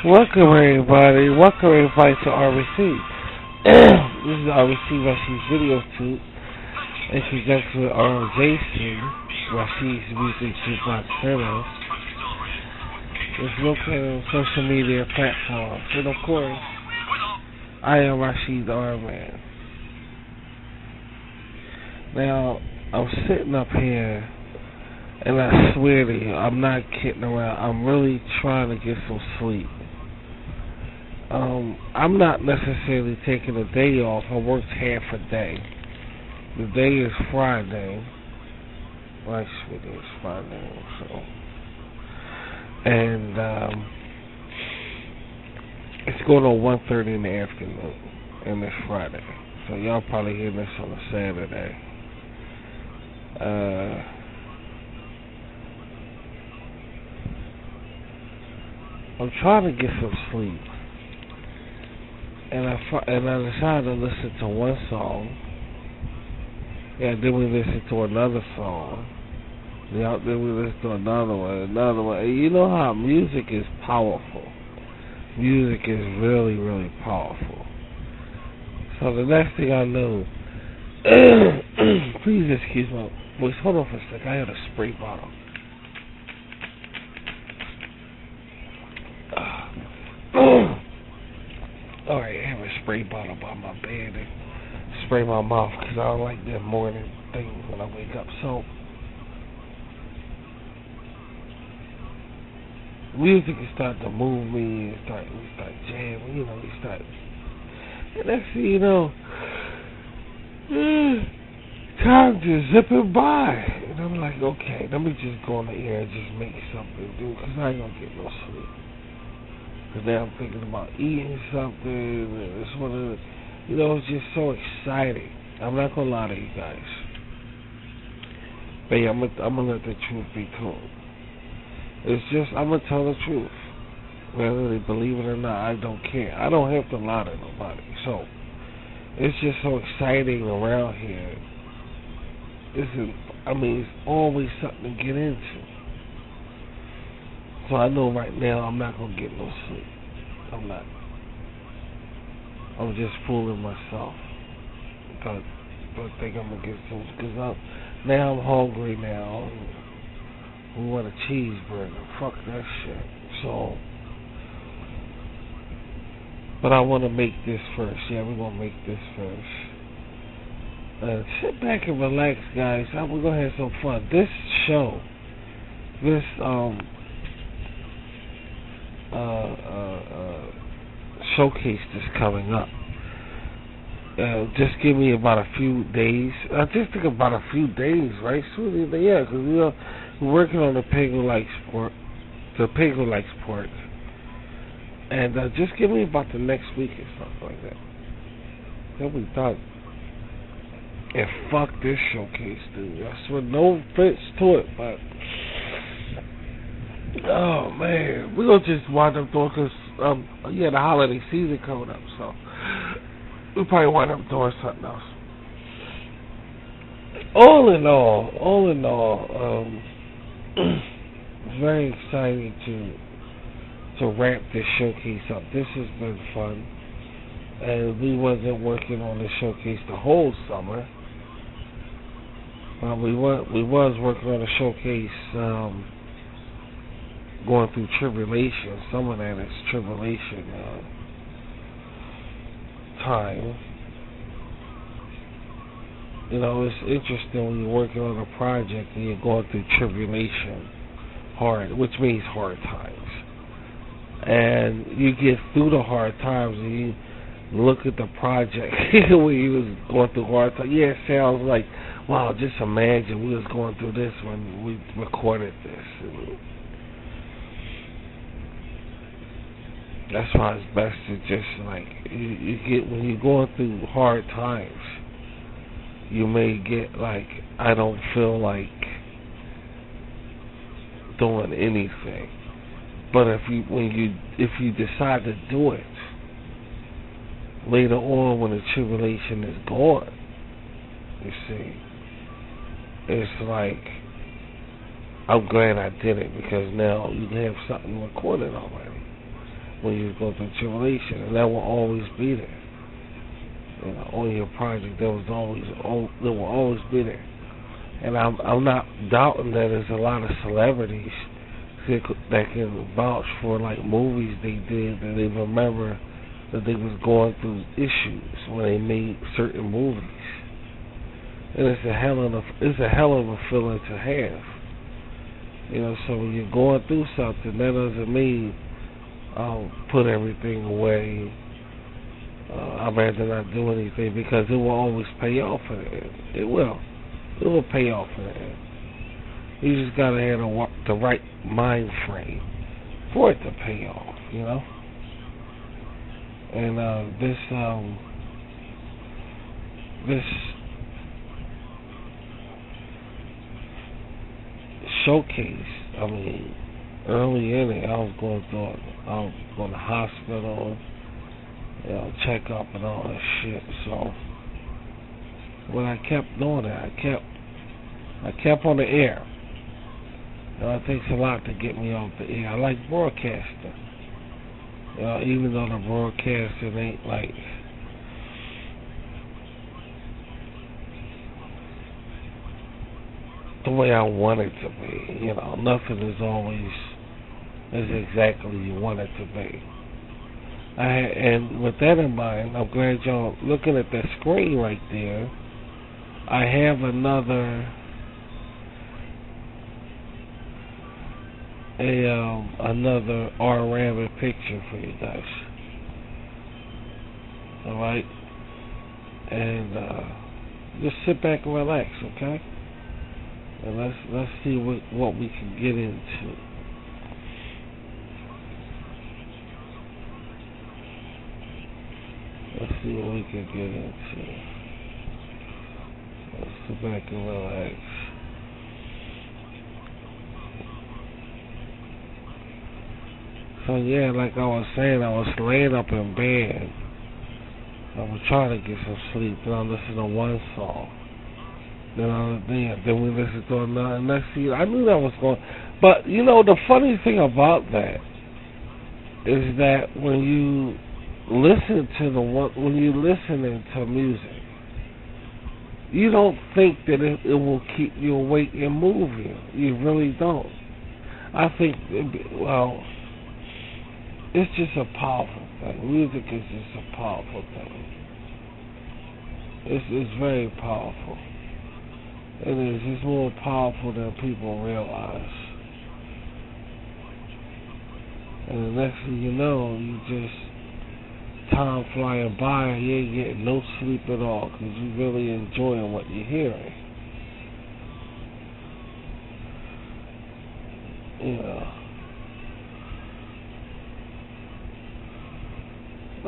Welcome everybody. Welcome everybody to RBC. This is RBC Rashid's video tube. In conjunction with Jason, Rashid's Music Jukebox Service. It's located on social media platforms. And of course, I am Rashid the R-Man. Now, I'm sitting up here, and I swear to you, I'm not kidding around. I'm really trying to get some sleep. I'm not necessarily taking a day off. I worked half a day. The day is Friday. Well, actually, it's Friday. So, and it's going on 1:30 in the afternoon, and it's Friday. So y'all probably hear this on a Saturday. I'm trying to get some sleep. And I decided to listen to one song. Yeah, then we listened to another song. Yeah, then we listened to another one. And you know how music is powerful. Music is really, really powerful. So the next thing I know, please excuse my voice. Hold on for a second. I had a spray bottle. Alright, I have a spray bottle by my bed and spray my mouth because I don't like that morning thing when I wake up. So, music can start to move me and we start jamming, we start. And next thing you know, time just zipping by. And I'm like, okay, let me just go on the air and just make something to do because I ain't going to get no sleep. Because now I'm thinking about eating something, and it's one of the, it's just so exciting. I'm not going to lie to you guys. But yeah, I'm gonna let the truth be told. It's just, I'm going to tell the truth. Whether they believe it or not, I don't care. I don't have to lie to nobody. So, it's just so exciting around here. It's always something to get into. So I know right now I'm not going to get no sleep. I'm not. I'm just fooling myself. But I think I'm going to get some. Because now I'm hungry now. We want a cheeseburger. Fuck that shit. So. But I want to make this first. Yeah, we're going to make this first. Sit back and relax, guys. We're going to have some fun. This show. This, showcase that's coming up. Just give me about a few days. I just think about a few days, right? Sweetie? Yeah, because we're working on the pig who likes pork. The pig who likes pork. And just give me about the next week or something like that. Then we done. And fuck this showcase, dude. I swear, no offense to it, but oh man, we're gonna just wind up doing because the holiday season coming up, so we probably wind up doing something else. All in all, it's very exciting to wrap this showcase up. This has been fun, and we wasn't working on the showcase the whole summer. We was working on the showcase. Going through tribulation. Some of that is tribulation time. It's interesting when you're working on a project and you're going through tribulation, which means hard times. And you get through the hard times and you look at the project when you was going through hard times. Yeah, it sounds like, wow, just imagine we was going through this when we recorded this. That's why it's best to just you get when you're going through hard times, you may get like, I don't feel like doing anything. But if you decide to do it later on when the tribulation is gone, you see, it's like, I'm glad I did it because now you have something recorded already. when you go through tribulation, and that will always be there. On your project, there will always be there. And I'm not doubting that there's a lot of celebrities that can vouch for like movies they did that they remember that they was going through issues when they made certain movies. And it's a hell of a feeling to have. So when you're going through something, that doesn't mean put everything away. I'd rather not do anything, because it will always pay off in the end. It will. It will pay off in the end. You just gotta have the right mind frame for it to pay off, And this showcase, early in it, I was going to the hospital, check up and all that shit. So when I kept doing it, I kept on the air. It takes a lot to get me off the air. I like broadcasting. Even though the broadcasting ain't like the way I want it to be. Nothing is always as exactly you want it to be. And with that in mind, I'm glad y'all looking at that screen right there. I have another R-Rabbit picture for you guys. Alright? And just sit back and relax, okay? And let's see what we can get into. Let's see what we can get into. Let's sit back and relax. So yeah, like I was saying, I was laying up in bed. I was trying to get some sleep, and I listened to one song. Then we listened to another, and next thing I knew that was going. But the funny thing about that is that when you listen to music, you don't think that it will keep you awake and move you. You really don't. I think, it's just a powerful thing. Music is just a powerful thing. It's very powerful. It is. It's more powerful than people realize. And the next thing you know, you just time flying by and you ain't getting no sleep at all, because you really enjoying what you're hearing.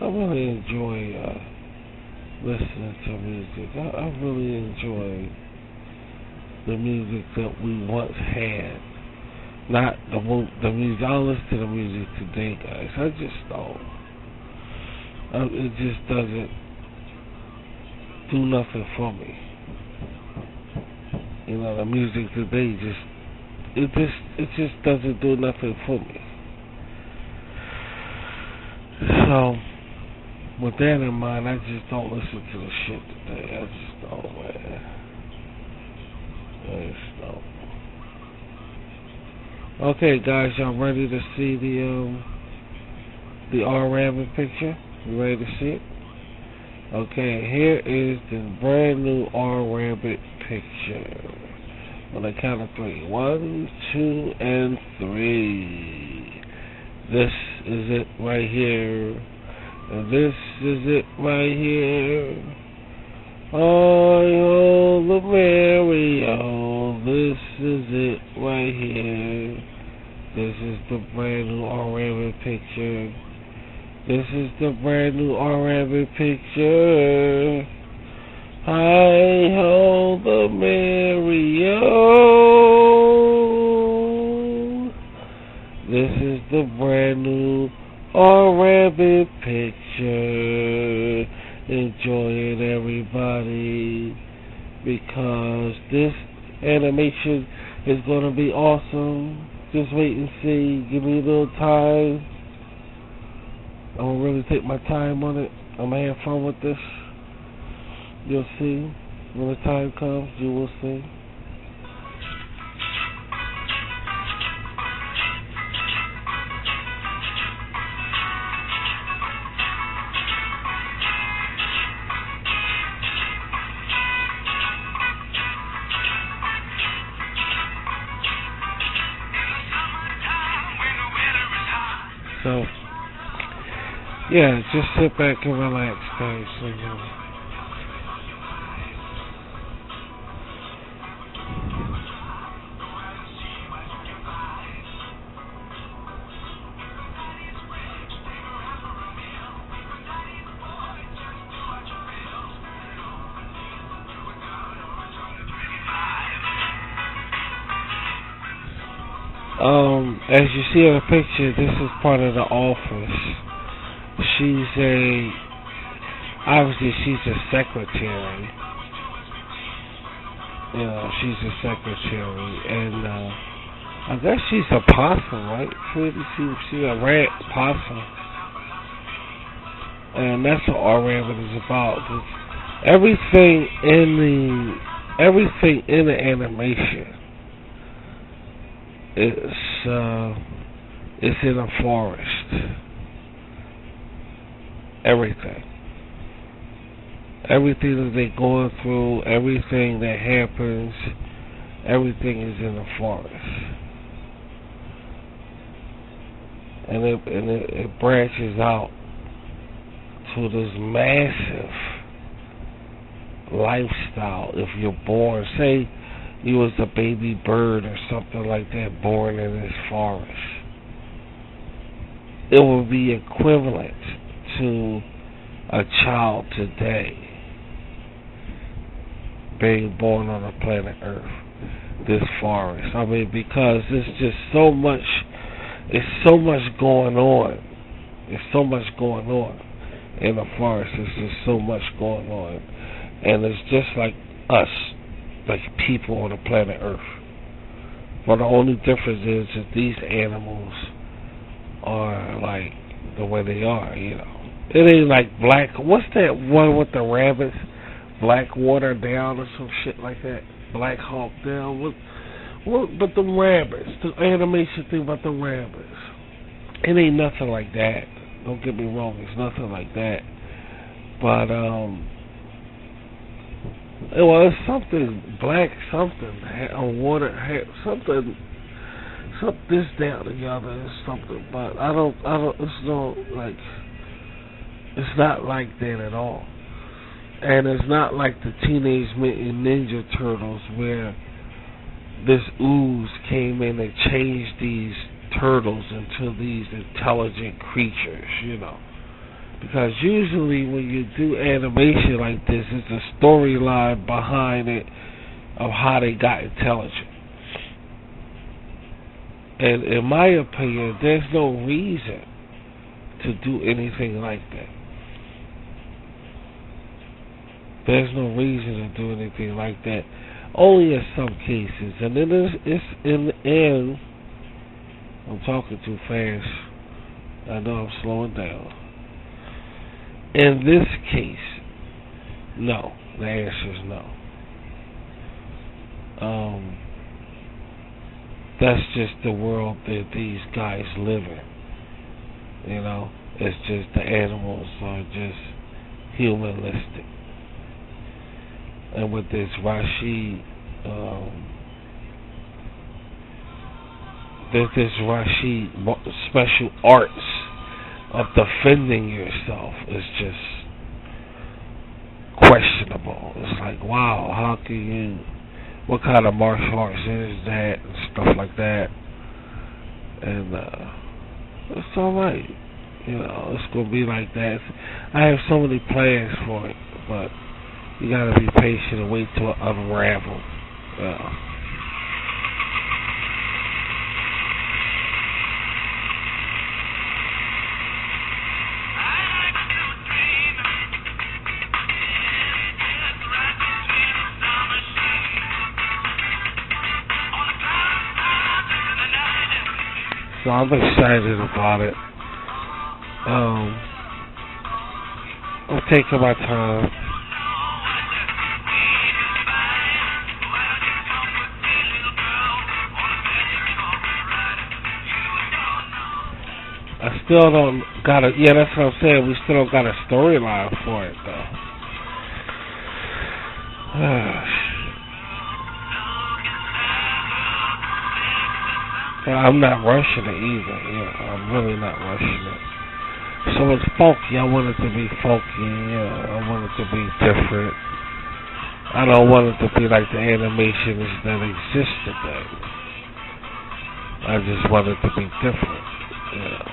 I really enjoy listening to music. I really enjoy the music that we once had. Not the music. I don't listen to the music today, guys. I just don't. It just doesn't do nothing for me. The music today it just doesn't do nothing for me. So, with that in mind, I just don't listen to the shit today. I just don't, man. I just don't. Okay, guys, y'all ready to see the R-Rabbit picture? You ready to see it? Okay, here is the brand new R-Rabbit picture. On the count of 3. 1, 2, and 3. This is it right here. And this is it right here. Oh, the Mario. This is it right here. This is the brand new R-Rabbit picture. This is the brand new R-Rabbit picture. Hi-ho, the Mario. This is the brand new R-Rabbit picture. Enjoy it, everybody, because this animation is going to be awesome. Just wait and see. Give me a little time. I'm gonna really take my time on it. I'm gonna have fun with this. You'll see. When the time comes, you will see. So, yeah, just sit back and relax, guys. As you see in the picture, this is part of the office. Obviously she's a secretary. You know, she's a secretary, and I guess she's a possum, right? She's a red possum, and that's what our rabbit is about. Everything in the animation it's in a forest. Everything that they're going through, everything that happens, everything is in the forest, and it branches out to this massive lifestyle. If you're born, say you was a baby bird or something like that, born in this forest, it would be equivalent to a child today being born on the planet Earth, this forest. I mean, because it's just so much going on. There's so much going on in the forest. There's just so much going on. And it's just like us, like people on the planet Earth. But the only difference is that these animals are like the way they are, you know. It ain't like what's that one with the rabbits? Blackwater Down or some shit like that. Black Hawk Down. But the rabbits, the animation thing about the rabbits, it ain't nothing like that. Don't get me wrong, it's nothing like that. But well, it's something black, something on water, something this, that, or the other, is something. But I don't. It's not like that at all. And it's not like the Teenage Mutant Ninja Turtles where this ooze came in and changed these turtles into these intelligent creatures, you know. Because usually when you do animation like this, it's a storyline behind it of how they got intelligent. And in my opinion, there's no reason to do anything like that. There's no reason to do anything like that. Only in some cases. And then it's in the end, I'm talking too fast. I know I'm slowing down. In this case, no. The answer is no. That's just the world that these guys live in. You know, it's just the animals are just humanistic. And with this Rashid, there's this Rashid special arts of defending yourself is just questionable. It's like, wow, how can you, what kind of martial arts is that, and stuff like that. And it's alright, you know, it's gonna be like that. I have so many plans for it, but you gotta be patient and wait till it unravels. So I'm excited about it. Um, I'm taking my time. I still don't got a, yeah, that's what I'm saying. We still don't got a storyline for it, though. I'm not rushing it either. Yeah, I'm really not rushing it. So it's funky. I want it to be funky. Yeah, I want it to be different. I don't want it to be like the animations that exist today. I just want it to be different. Yeah.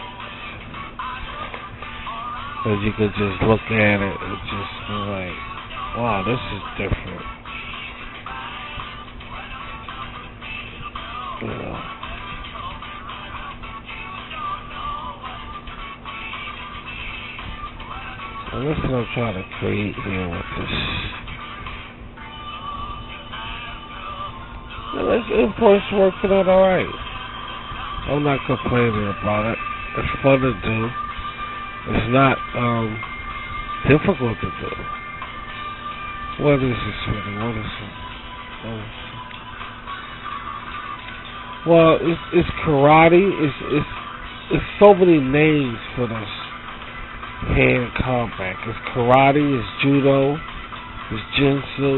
Because you could just look at it and just be like, wow, this is different. Yeah. And that's what I'm trying to create here with this. And it's working out alright. I'm not complaining about it. It's fun to do. It's not difficult to do. What is this, sweetie? What is it? Well, it's karate. It's so many names for this hand combat. It's karate. It's judo. It's jinsu.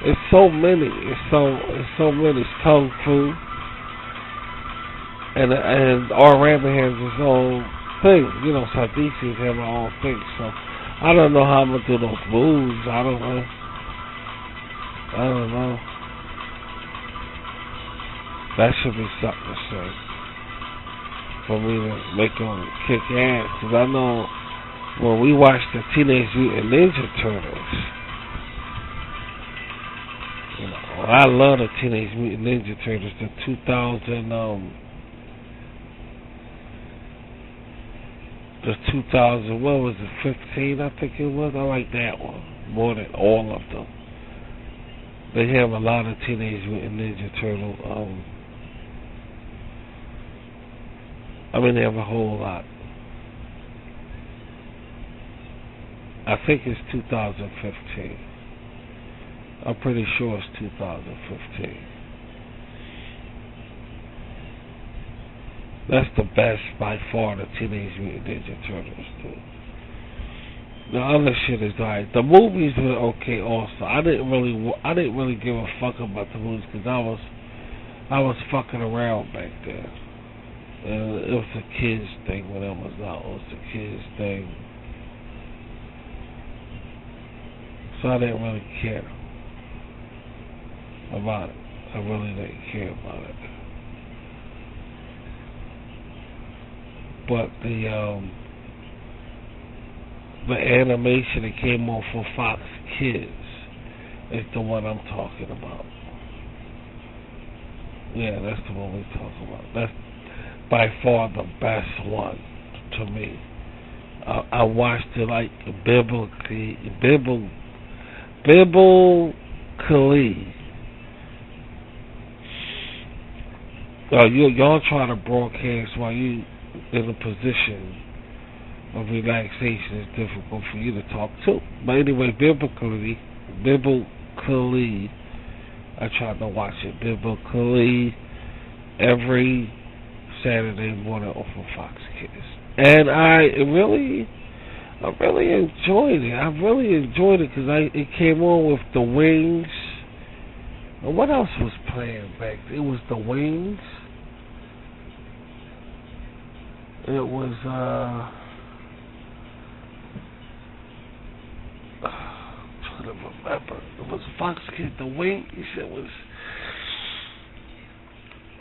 It's so many. It's so many. It's kung fu. And R. Rabbit has his own thing. You know, Sadisi's have my own thing. So I don't know how I'm gonna do those moves. I don't know. That should be something to say for me to make them kick ass. Because I know when we watched the Teenage Mutant Ninja Turtles, you know, I love the Teenage Mutant Ninja Turtles. The 2000, what was it, 15, I think it was. I like that one more than all of them. They have a lot of Teenage Mutant Ninja Turtle. They have a whole lot. I think it's 2015. I'm pretty sure it's 2015. That's the best by far, the Teenage Mutant Ninja Turtles too. The other shit is alright. The movies were okay also. I didn't really give a fuck about the movies because I was fucking around back then. It was a kids thing when it was out. It was a kids thing. So I didn't really care about it. I really didn't care about it. But the animation that came on for Fox Kids is the one I'm talking about. Yeah, that's the one we're talking about. That's by far the best one to me. I watched it like biblically. Y'all try to broadcast while you in a position of relaxation. It's difficult for you to talk too. But anyway, biblically, I try to watch it biblically every Saturday morning off of Fox Kids, and I really enjoyed it. I really enjoyed it because it came on with The Wings. And what else was playing back? It was The Wings. It was I'm trying to remember. It was Fox Kids. The Wings. It was.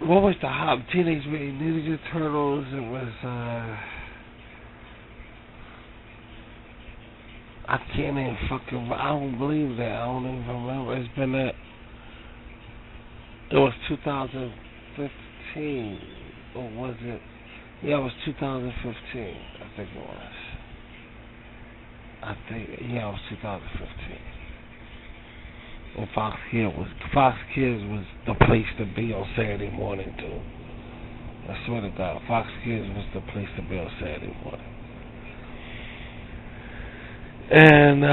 What was the hot Teenage Mutant Ninja Turtles? It was I can't even fucking. I don't believe that. I don't even remember. It's been that. It was 2015, or was it? Yeah, it was 2015. I think it was. Yeah, it was 2015. And Fox Kids was the place to be on Saturday morning too. I swear to God, Fox Kids was the place to be on Saturday morning. And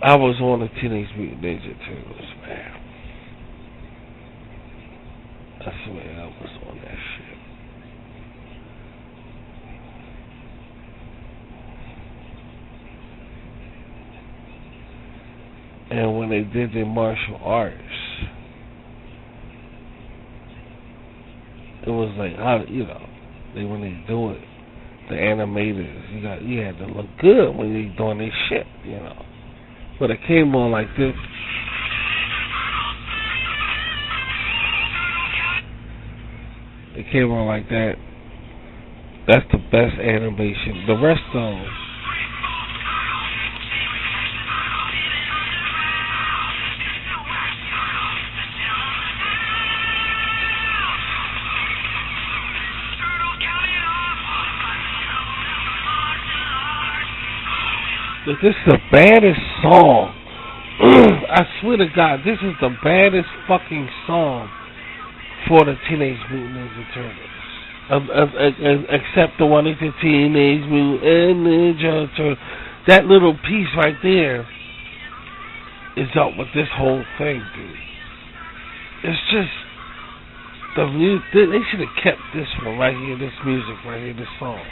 I was on the Teenage Mutant Ninja Turtles, man. I swear I was on that shit. And when they did their martial arts, it was like, how, when they do it, the animators, you had to look good when you doing this shit, But it came on like this. It came on like that. That's the best animation. The rest of them, this is the baddest song. I swear to God, this is the baddest fucking song for the Teenage Mutant Ninja Turtles. Except the one that's the Teenage Mutant Ninja Turtles. That little piece right there is up with this whole thing, dude. It's just the music. They should have kept this one right here, this music right here, this song.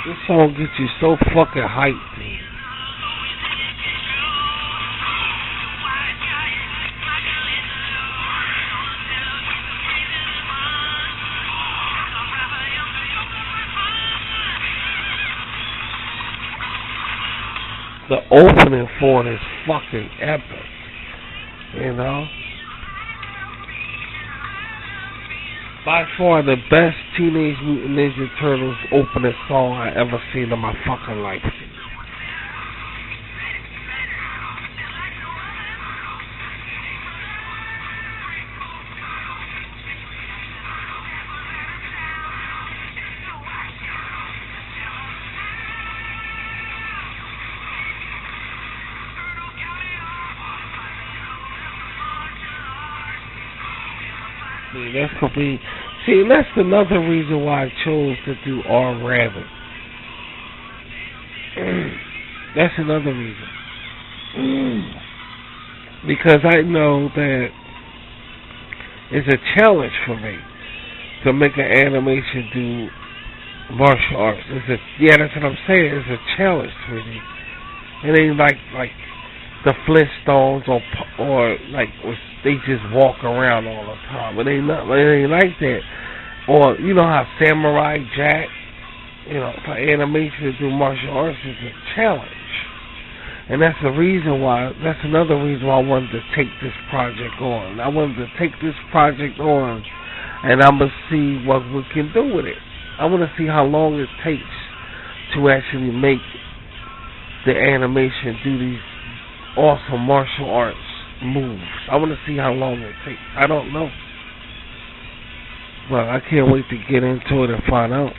This song gets you so fucking hyped, dude. The opening for it is fucking epic, By far the best Teenage Mutant Ninja Turtles opening song I ever seen in my fucking life. That's another reason why I chose to do R-Rabbit. That's another reason. Because I know that it's a challenge for me to make an animation do martial arts. That's what I'm saying. It's a challenge for me. It ain't like the Flintstones or like they just walk around all the time. It ain't like that. Or how Samurai Jack, for animation to do martial arts is a challenge. And that's another reason why I wanted to take this project on. I wanted to take this project on, and I'm gonna see what we can do with it. I want to see how long it takes to actually make the animation do these awesome martial arts moves. I want to see how long it takes. I don't know. But I can't wait to get into it and find out.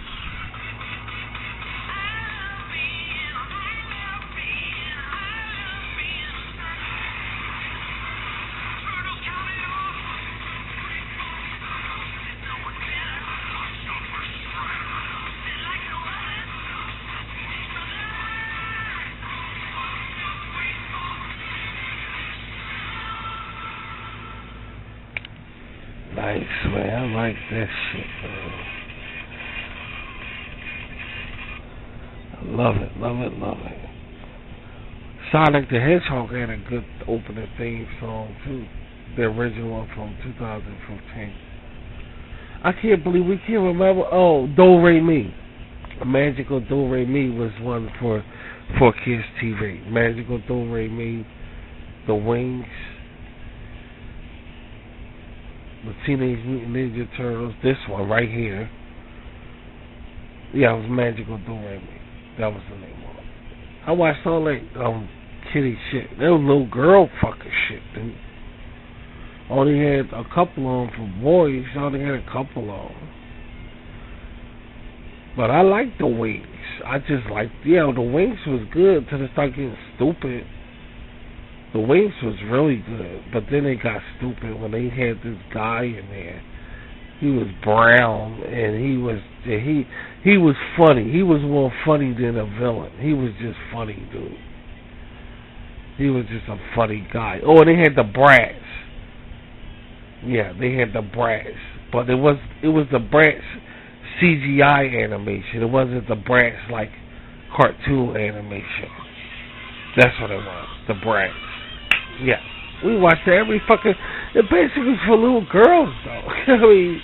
Nice, man. I like that shit, man. I love it. Sonic the Hedgehog had a good opening theme song, too. The original one from 2015. I can't believe we can't remember. Oh, Do Re Mi. Magical Do Re Mi was one for Kids TV. Magical Do Re Mi. The Wings. The Teenage Mutant Ninja Turtles. This one right here. Yeah, it was Magical Do Re Mi. That was the name of it. I watched all that kitty shit. That was little girl fucking shit, dude. Only had a couple of them for boys. I only had a couple of them. But I liked the Wings. I just liked, the Wings was good till they started getting stupid. The Wings was really good, but then they got stupid when they had this guy in there. He was brown, and he was funny. He was more funny than a villain. He was just funny, dude. He was just a funny guy. Oh, and they had the Bratz. Yeah, they had the Bratz, but it was the Bratz CGI animation. It wasn't the Bratz like cartoon animation. That's what it was. The Bratz. Yeah, we watched every fucking. It basically was for little girls, though. I mean.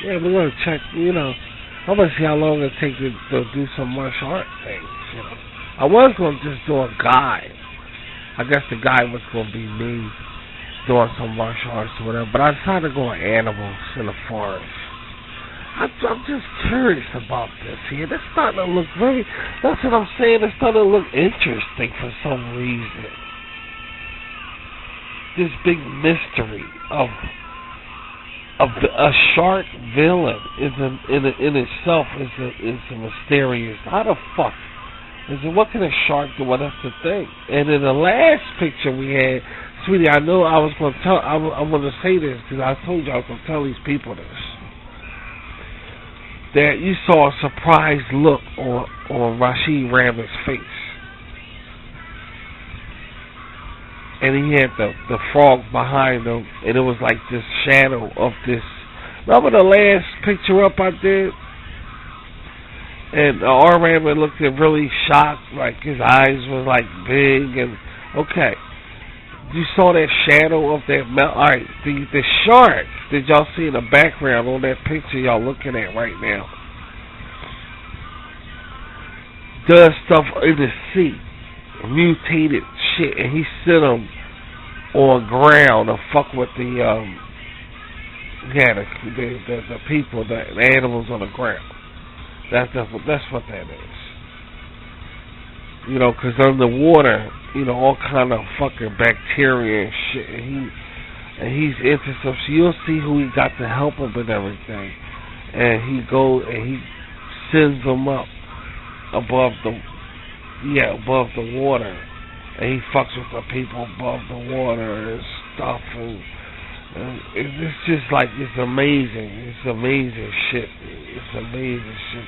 Yeah, we're gonna check. I'm gonna see how long it takes to do some martial art things. I was gonna just do a guide. I guess the guide was gonna be me doing some martial arts or whatever. But I decided to go on animals in the forest. I'm just curious about this here. It's starting to look very. That's what I'm saying. It's starting to look interesting for some reason. This big mystery of a shark villain in itself is a mysterious. How the fuck is it? What can a shark do? Well, that's the thing. And in the last picture we had, sweetie, I know I was going to tell. I'm going to say this because I told you I was going to tell these people this. That you saw a surprised look on Rashid Rabbit's face. And he had the frog behind him, and it was like this shadow of this. Remember the last picture up I did? And R-Rabbit looked really shocked, like his eyes was like big, and okay. You saw that shadow of that alright, the shark that y'all see in the background on that picture y'all looking at right now does stuff in the sea. Mutated shit, and he sent them on ground to fuck with the people, the animals on the ground. That's what that is. Because under water, all kind of fucking bacteria and shit, and he's into stuff. So you'll see who he got to help him and everything, and he goes and he sends them up above the water, and he fucks with the people above the water and stuff, and it's just like, it's amazing shit. It's amazing shit,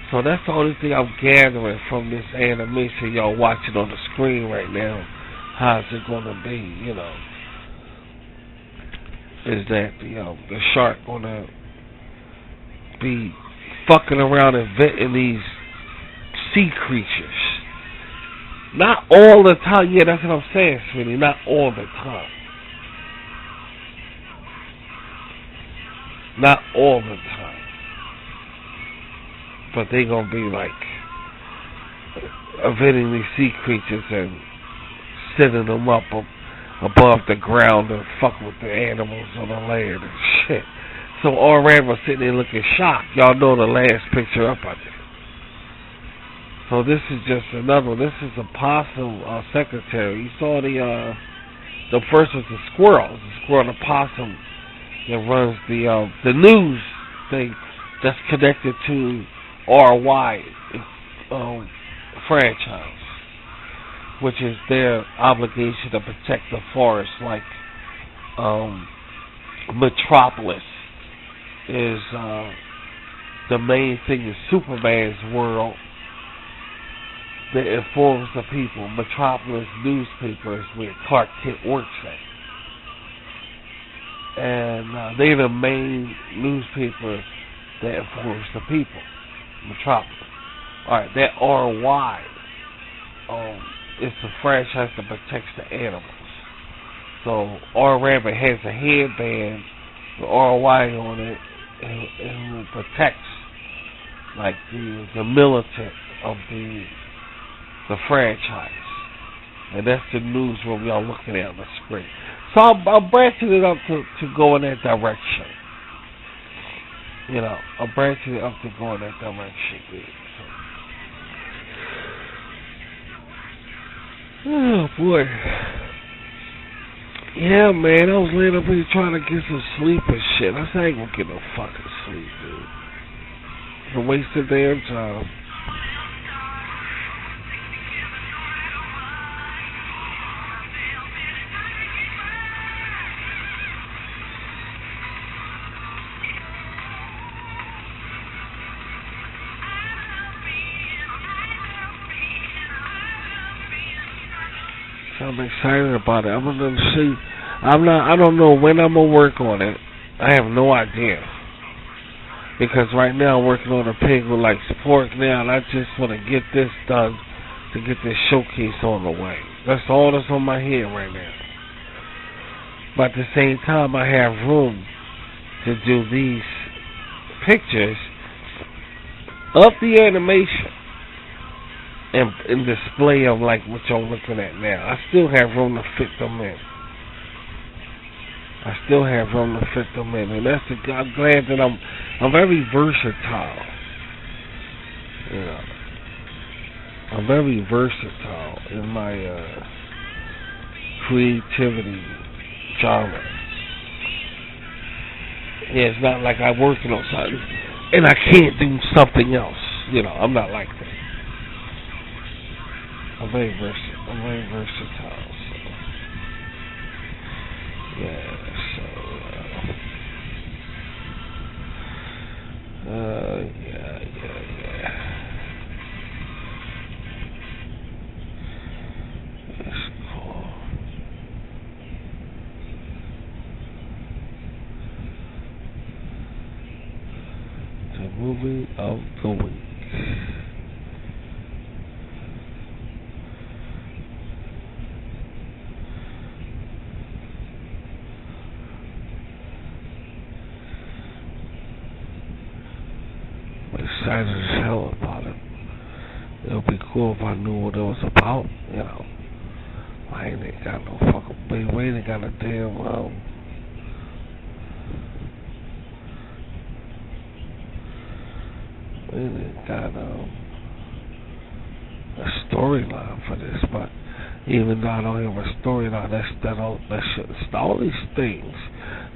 So that's the only thing I'm gathering from this animation y'all watching on the screen right now. How's it gonna be, is that the shark gonna be fucking around inventing these sea creatures? Not all the time. Yeah, that's what I'm saying, sweetie. Not all the time. Not all the time. But they gonna be like inventing these sea creatures and setting them up above the ground to fuck with the animals on the land and shit. So R-Rabbit was sitting there looking shocked. Y'all know the last picture up I did. So this is just another one. This is a possum secretary. You saw the first was the squirrel. The squirrel, the possum that runs the news thing that's connected to RY franchise, which is their obligation to protect the forest, like Metropolis is the main thing in Superman's world that informs the people. Metropolis newspaper is where Clark Kent works at. And they're the main newspaper that informs the people. Metropolis. Alright, that RY is the franchise that protects the animals. So R-Rabbit has a headband with RY on it, and it protects like the militant of the franchise. And that's the newsroom y'all looking at on the screen. So I'm branching it up to go in that direction. I'm branching it up to go in that direction. So. Oh boy. Yeah, man, I was laying up here trying to get some sleep and shit. I said I ain't gonna get no fucking sleep, dude. It's a waste of damn time. I'm excited about it. I'm gonna see. I don't know when I'm gonna work on it. I have no idea. Because right now I'm working on a pig with like pork now, and I just want to get this done to get this showcase on the way. That's all that's on my head right now. But at the same time, I have room to do these pictures of the animation and display of like what y'all looking at now. I still have room to fit them in. And I'm glad that I'm very versatile. I'm very versatile in my creativity genre. Yeah, it's not like I'm working on something and I can't do something else. I'm not like that. I'm very versatile. So. Yeah, so yeah. That's cool. The movie of the week. Excited as hell about it. It would be cool if I knew what it was about, I ain't got no fucking we ain't got a damn we ain't got a storyline for this, but even though I don't have a storyline, that shouldn't stop. All these things,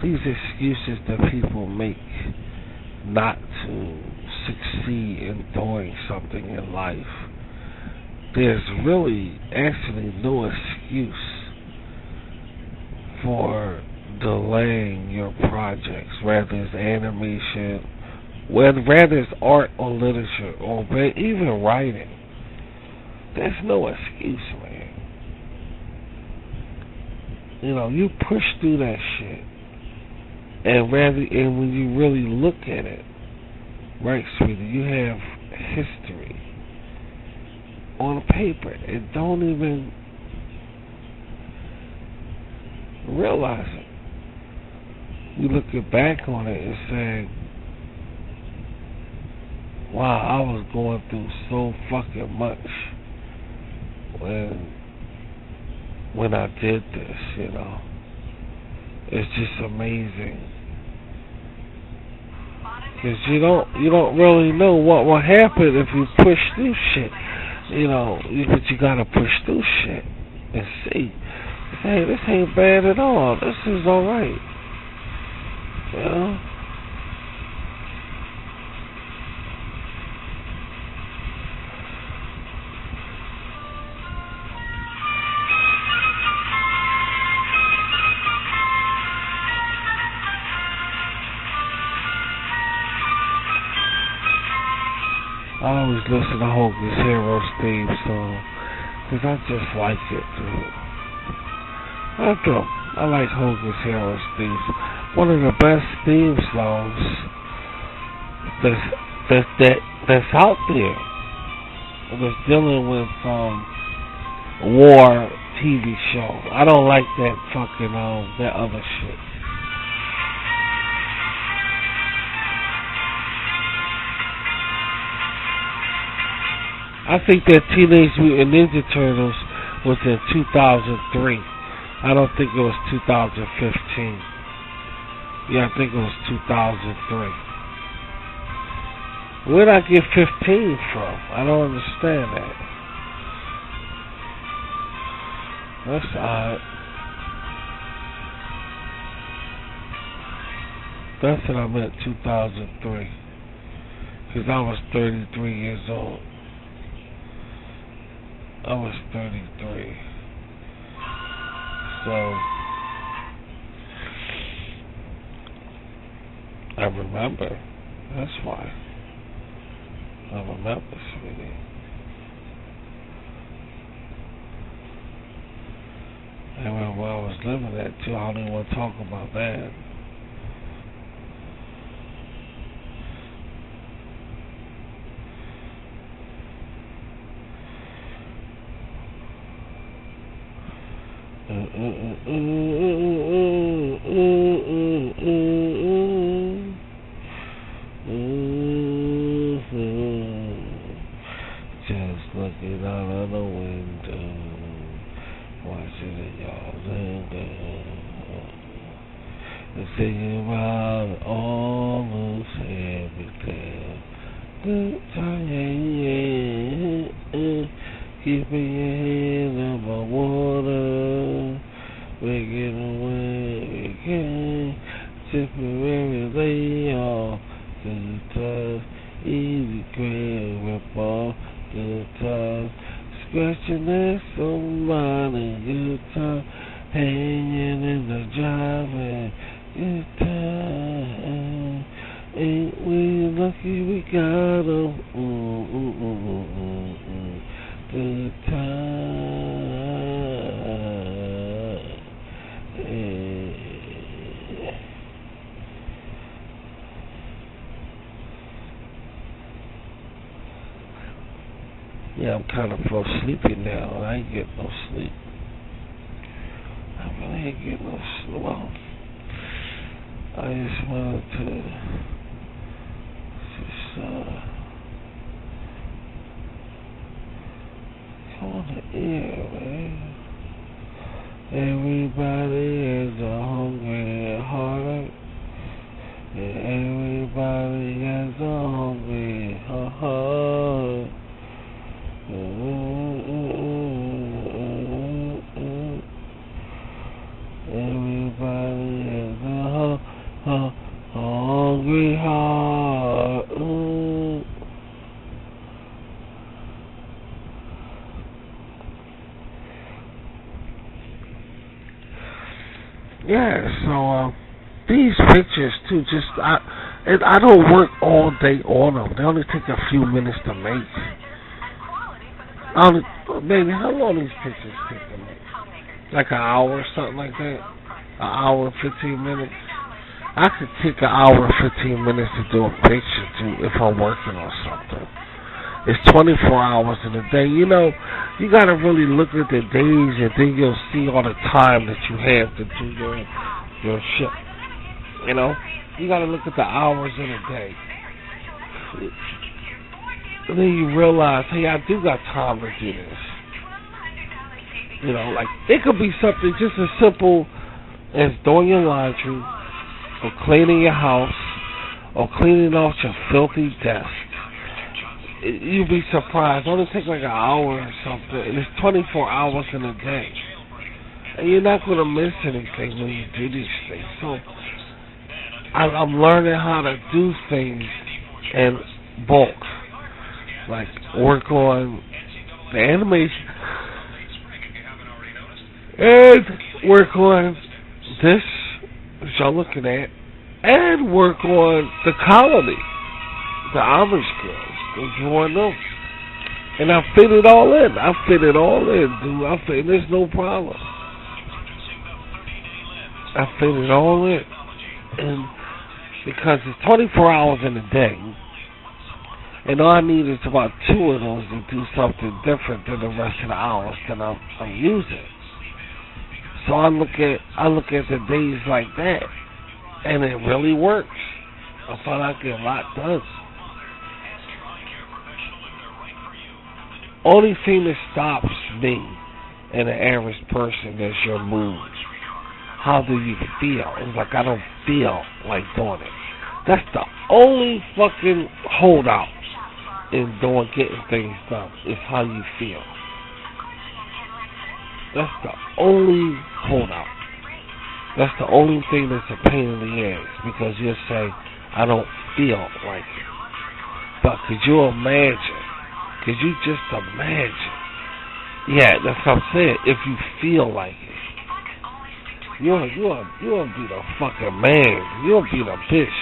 these excuses that people make not to succeed in doing something in life, there's really actually no excuse for delaying your projects, whether it's animation, whether it's art or literature or even writing. There's no excuse, man. You push through that shit, and when you really look at it, right, sweetie, you have history on paper and don't even realize it. You look back on it and say, wow, I was going through so fucking much when I did this, It's just amazing. Because you don't really know what will happen if you push through shit. But you gotta push through shit and see. Hey, this ain't bad at all. This is alright. I always listen to Hogan's Heroes theme song because I just like it, dude. I do. I like Hogan's Heroes theme. One of the best theme songs that's out there. That's dealing with war TV show. I don't like that fucking that other shit. I think that Teenage Mutant Ninja Turtles was in 2003. I don't think it was 2015. Yeah, I think it was 2003. Where'd I get 15 from? I don't understand that. That's odd. That's what I meant, 2003. Because I was 33 years old. I was 33. So, I remember. That's why. I remember, sweetie. I remember where I was living at, too. I don't even want to talk about that. Just looking out of the window, watching the yards and go. And thinking about almost everything. Good time, yeah. Keeping your head above water. Making away we can. Temporary lay off. Good times, easy grab, rip off. Good times, scratching at somebody. Good time, hanging in the driveway. Good time, ain't we lucky we got 'em? Good time. Yeah, I'm kind of feel sleepy now. I ain't getting no sleep. I really ain't getting no sleep. Well, I just wanted to just come on the air, man. Everybody has a hungry heart. And everybody has a hungry heart. Everybody has a hungry heart. Yeah, so these pictures too, just I don't work all day on them. They only take a few minutes to make. Baby, how long these pictures take to make? Like an hour or something like that? An hour and 15 minutes? I could take an hour and 15 minutes to do a picture too if I'm working on something. It's 24 hours in a day. You know, you gotta really look at the days and then you'll see all the time that you have to do your shit. You know? You gotta look at the hours in a day. And then you realize, hey, I do got time to do this. You know, like, it could be something just as simple as doing your laundry, or cleaning your house, or cleaning off your filthy desk. You'd be surprised. It only take like an hour or something, and it's 24 hours in a day. And you're not going to miss anything when you do these things. So, I'm learning how to do things in bulk. Like, work on the animation, and work on this, which y'all looking at, and work on the colony, the Amish girls. Go join them. And I fit it all in. Dude. There's no problem. I fit it all in. And because it's 24 hours in a day, and all I need is about 2 of those to do something different than the rest of the hours that I'm using. So I look at the days like that, and it really works. I find I get a lot done. Only thing that stops me and the average person is your mood. How do you feel? It's like I don't feel like doing it. That's the only fucking holdout in getting things done. Is how you feel. That's the only holdout. That's the only thing that's a pain in the ass, because you'll say, I don't feel like it. But could you imagine? Could you just imagine? Yeah, that's what I'm saying. If you feel like it, you'll be the fucking man. You'll be the bitch.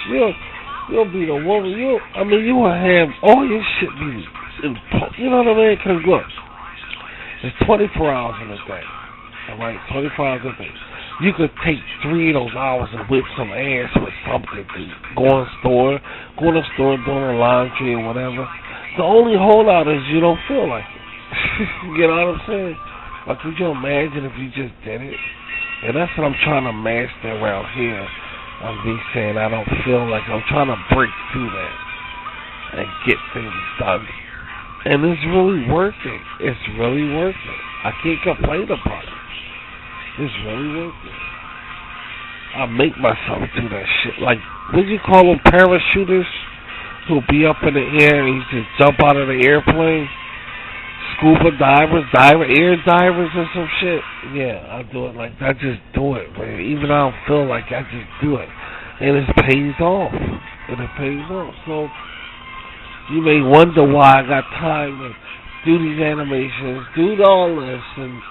You'll be the woman. You will have all your shit be, you know what I mean? Because look, it's 24 hours in a day. Alright, 24 hours a day. You could take 3 of those hours and whip some ass with something. Go in the store, doing the laundry or whatever. The only holdout is you don't feel like it. You know what I'm saying? Like, could you imagine if you just did it? And that's what I'm trying to master around here. I'm be saying I don't feel like I'm trying to break through that and get things done. And it's really working. It's really working. I can't complain about it. It's really working. I make myself do that shit. Like, what do you call them, parachuters who be up in the air and you just jump out of the airplane? Scuba divers, air divers or some shit. Yeah, I do it like that. I just do it, man. Even though I don't feel like it, I just do it. And it pays off. So, you may wonder why I got time to do these animations, do all this, and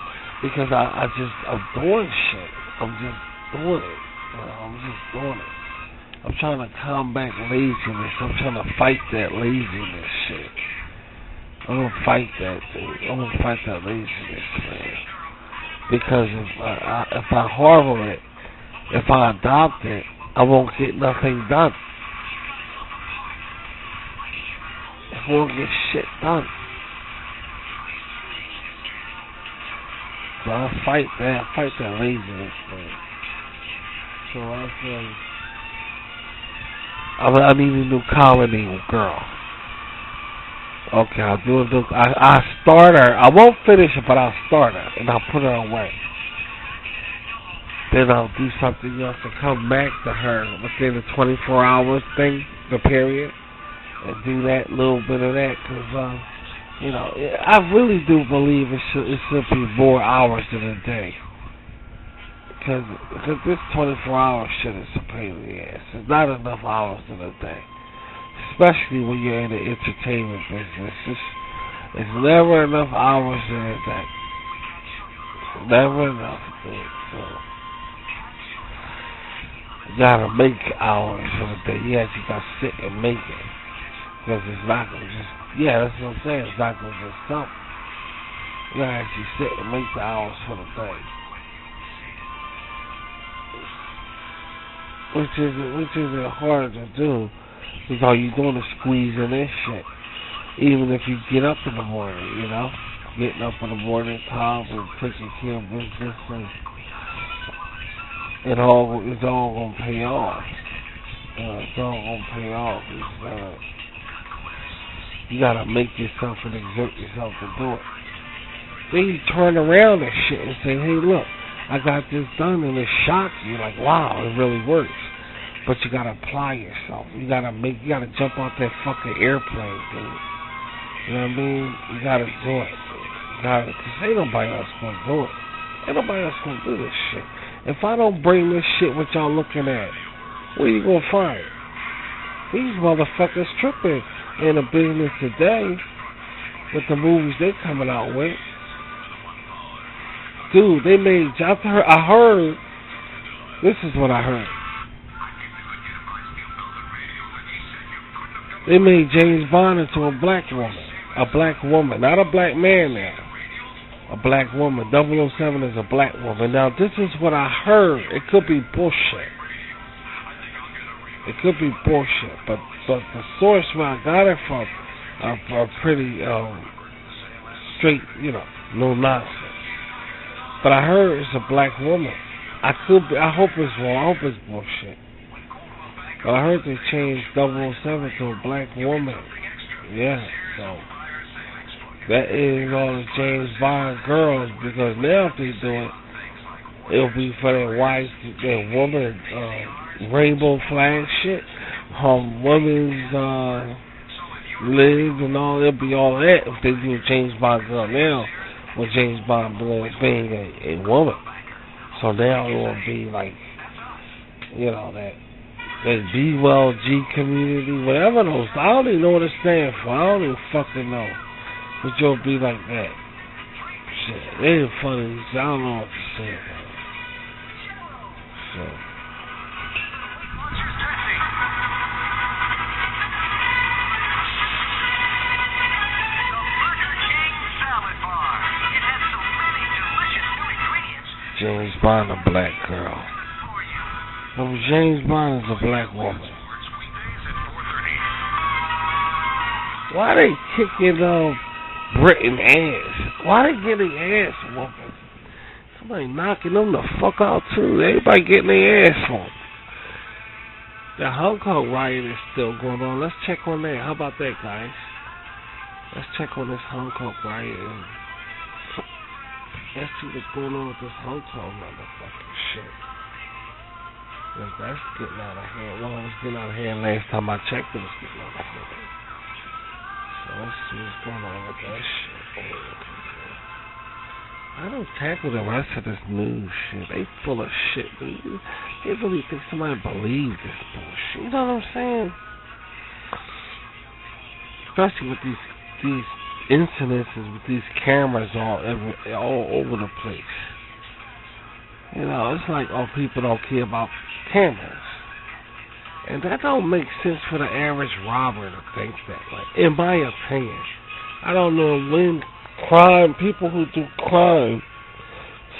because I'm doing shit. I'm just doing it. I'm just doing it. I'm trying to combat laziness. I'm trying to fight that laziness shit. I'm gonna fight that, dude. I'm gonna fight that laziness, man. Because if I harbor it, if I adopt it, I won't get nothing done. I won't get shit done. So I fight that laziness, man. So I need a new colony girl. Okay, I'll do it. I start her. I won't finish it, but I'll start her and I'll put her away. Then I'll do something else to come back to her within the 24 hours thing, the period, and do that little bit of that, because I really do believe it should be more hours in a day. Because this 24-hour shit is a pain in the ass. There's not enough hours in a day. Especially when you're in the entertainment business. It's never enough hours in a day. Never enough, dude. So, you gotta make hours in a day. You actually gotta sit and make it. Because it's not gonna just, that's what I'm saying. It's not gonna just come. You gotta actually sit and make the hours for the day. Which isn't hard to do. Because all you're doing is squeezing this shit. Even if you get up in the morning, getting up in the morning time and taking care of business, and it's all gonna pay off. It's all gonna pay off. You gotta make yourself and exert yourself to do it. Then you turn around and shit and say, hey, look, I got this done, and it shocks you. Like, wow, it really works. But you gotta apply yourself. You gotta jump out that fucking airplane, dude. You know what I mean? You gotta do it. Cause ain't nobody else gonna do it. Ain't nobody else gonna do this shit. If I don't bring this shit what y'all looking at, where you gonna find? These motherfuckers tripping in the business today with the movies they coming out with. Dude, they made, I heard, this is what I heard. They made James Bond into a black woman, not a black man now. A black woman. 007 is a black woman. Now, this is what I heard. It could be bullshit. But the source where I got it from are pretty straight, no nonsense. But I heard it's a black woman. I hope it's wrong. I hope it's bullshit. But I heard they changed 007 to a black woman. Yeah, so that is all the James Bond girls, because now if they do it, it'll be for that white, that woman, rainbow flag shit, women's, lives and all, it'll be all that if they do a James Bond girl now, with James Bond being a woman. So now it will be like, you know, that Be Well G community, whatever those, I don't even know what it stands for, I don't even fucking know. But you'll be like that. Shit, they ain't funny, I don't know what to say about it. So. James Bond, a black girl. James Bond is a black woman. Why they kicking Britain ass? Why they getting ass whooping? Somebody knocking them the fuck out too. Everybody getting their ass whooped. The Hong Kong riot is still going on. Let's check on that. How about that, guys? Let's check on this Hong Kong riot. Let's see what's going on with this Hong Kong motherfucking shit. If that's getting out of hand. Well, it was getting out of hand last time I checked, it was getting out of hand. So let's see what's going on with that shit. I don't tackle the rest of this news shit. They full of shit, dude. They really think somebody believes this bullshit. You know what I'm saying? Especially with these incidences with these cameras all over the place. You know, it's like, oh, people don't care about cameras. And that don't make sense for the average robber to think that. Like, in my opinion, I don't know when people who do crime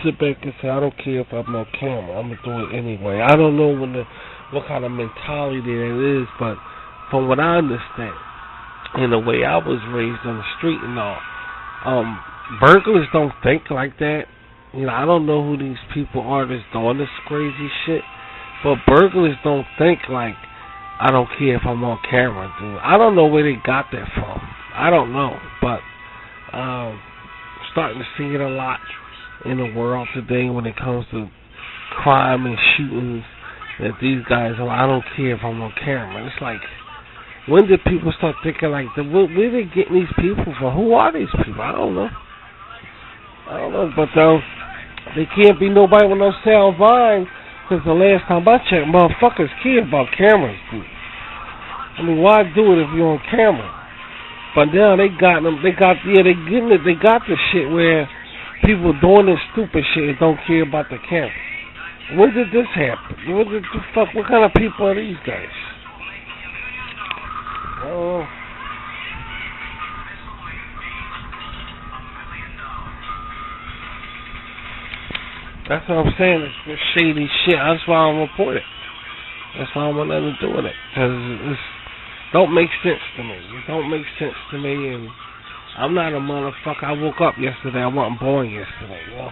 sit back and say, I don't care if I'm on camera, I'm gonna do it anyway. I don't know what kind of mentality that is, but from what I understand, in the way I was raised on the street and all, burglars don't think like that. You know, I don't know who these people are that's doing this crazy shit, but burglars don't think like, I don't care if I'm on camera, dude. I don't know where they got that from. I don't know, but starting to see it a lot in the world today when it comes to crime and shootings, that these guys are, I don't care if I'm on camera. It's like, when did people start thinking like that? Where are they getting these people from? Who are these people? I don't know. But they can't be nobody with no sound mind, because the last time I checked, motherfuckers care about cameras, dude. I mean, why do it if you're on camera? But now they got them. They got the shit where people doing this stupid shit and don't care about the camera. When did this happen? What kind of people are these guys? That's what I'm saying. It's this shady shit. That's why I'm reporting. That's why I want nothing to do with it. Because it don't make sense to me. It don't make sense to me. And I'm not a motherfucker. I woke up yesterday. I wasn't born yesterday. You know?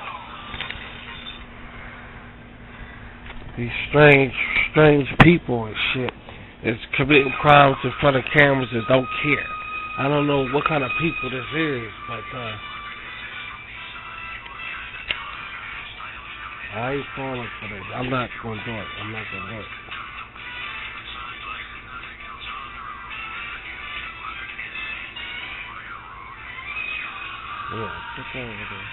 These strange people and shit is committing crimes in front of cameras and don't care. I don't know what kind of people this is, but I ain't falling for this. I'm not gonna do it. Yeah, put that over there.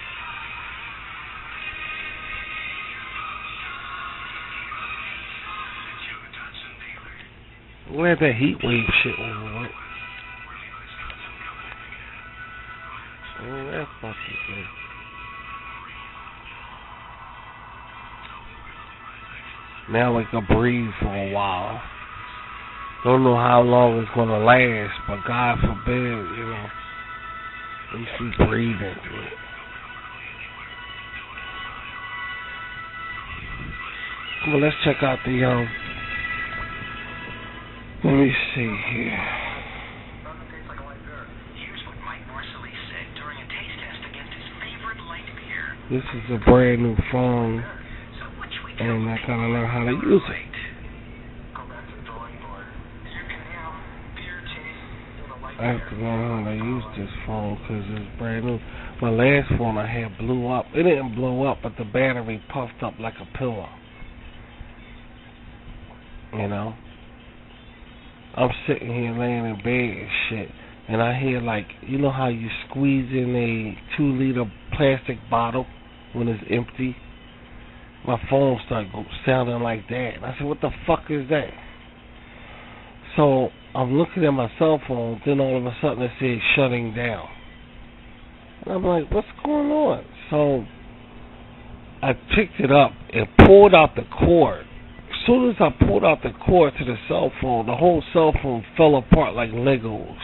Where that heat wave shit over with? Oh, that's fucking good. Now we can breathe for a while. Don't know how long it's gonna last, but God forbid, you know, we should breathe into it. Come on, let's check out the let me see here. Here's what Mike Marcelli said during a taste test against his favorite light beer. This is a brand new phone, and I gotta learn how to use it. I have to learn how to use this phone because it's brand new. My last phone I had blew up. It didn't blow up, but the battery puffed up like a pillow. You know? I'm sitting here laying in bed and shit, and I hear like, you know how you squeeze in a 2-liter plastic bottle when it's empty? My phone started sounding like that. And I said, what the fuck is that? So I'm looking at my cell phone, then all of a sudden it says shutting down. And I'm like, what's going on? So I picked it up and pulled out the cord. As soon as I pulled out the cord to the cell phone, the whole cell phone fell apart like Legos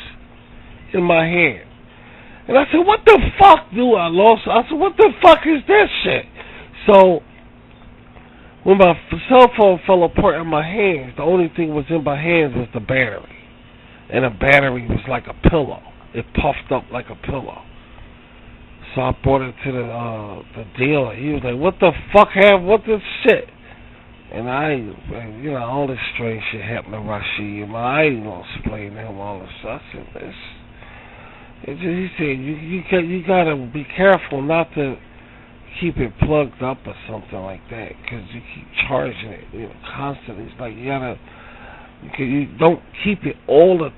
in my hand. And I said, what the fuck do I lost? I said, what the fuck is this shit? So when my cell phone fell apart in my hands, the only thing was in my hands was the battery. And the battery was like a pillow. It puffed up like a pillow. So I brought it to the dealer. He was like, what the fuck happened? What this shit? And all this strange shit happened to Rashid. I ain't gonna explain to him all this stuff. I said, he said, you gotta be careful not to keep it plugged up or something like that, because you keep charging it, constantly. It's like you don't keep it all the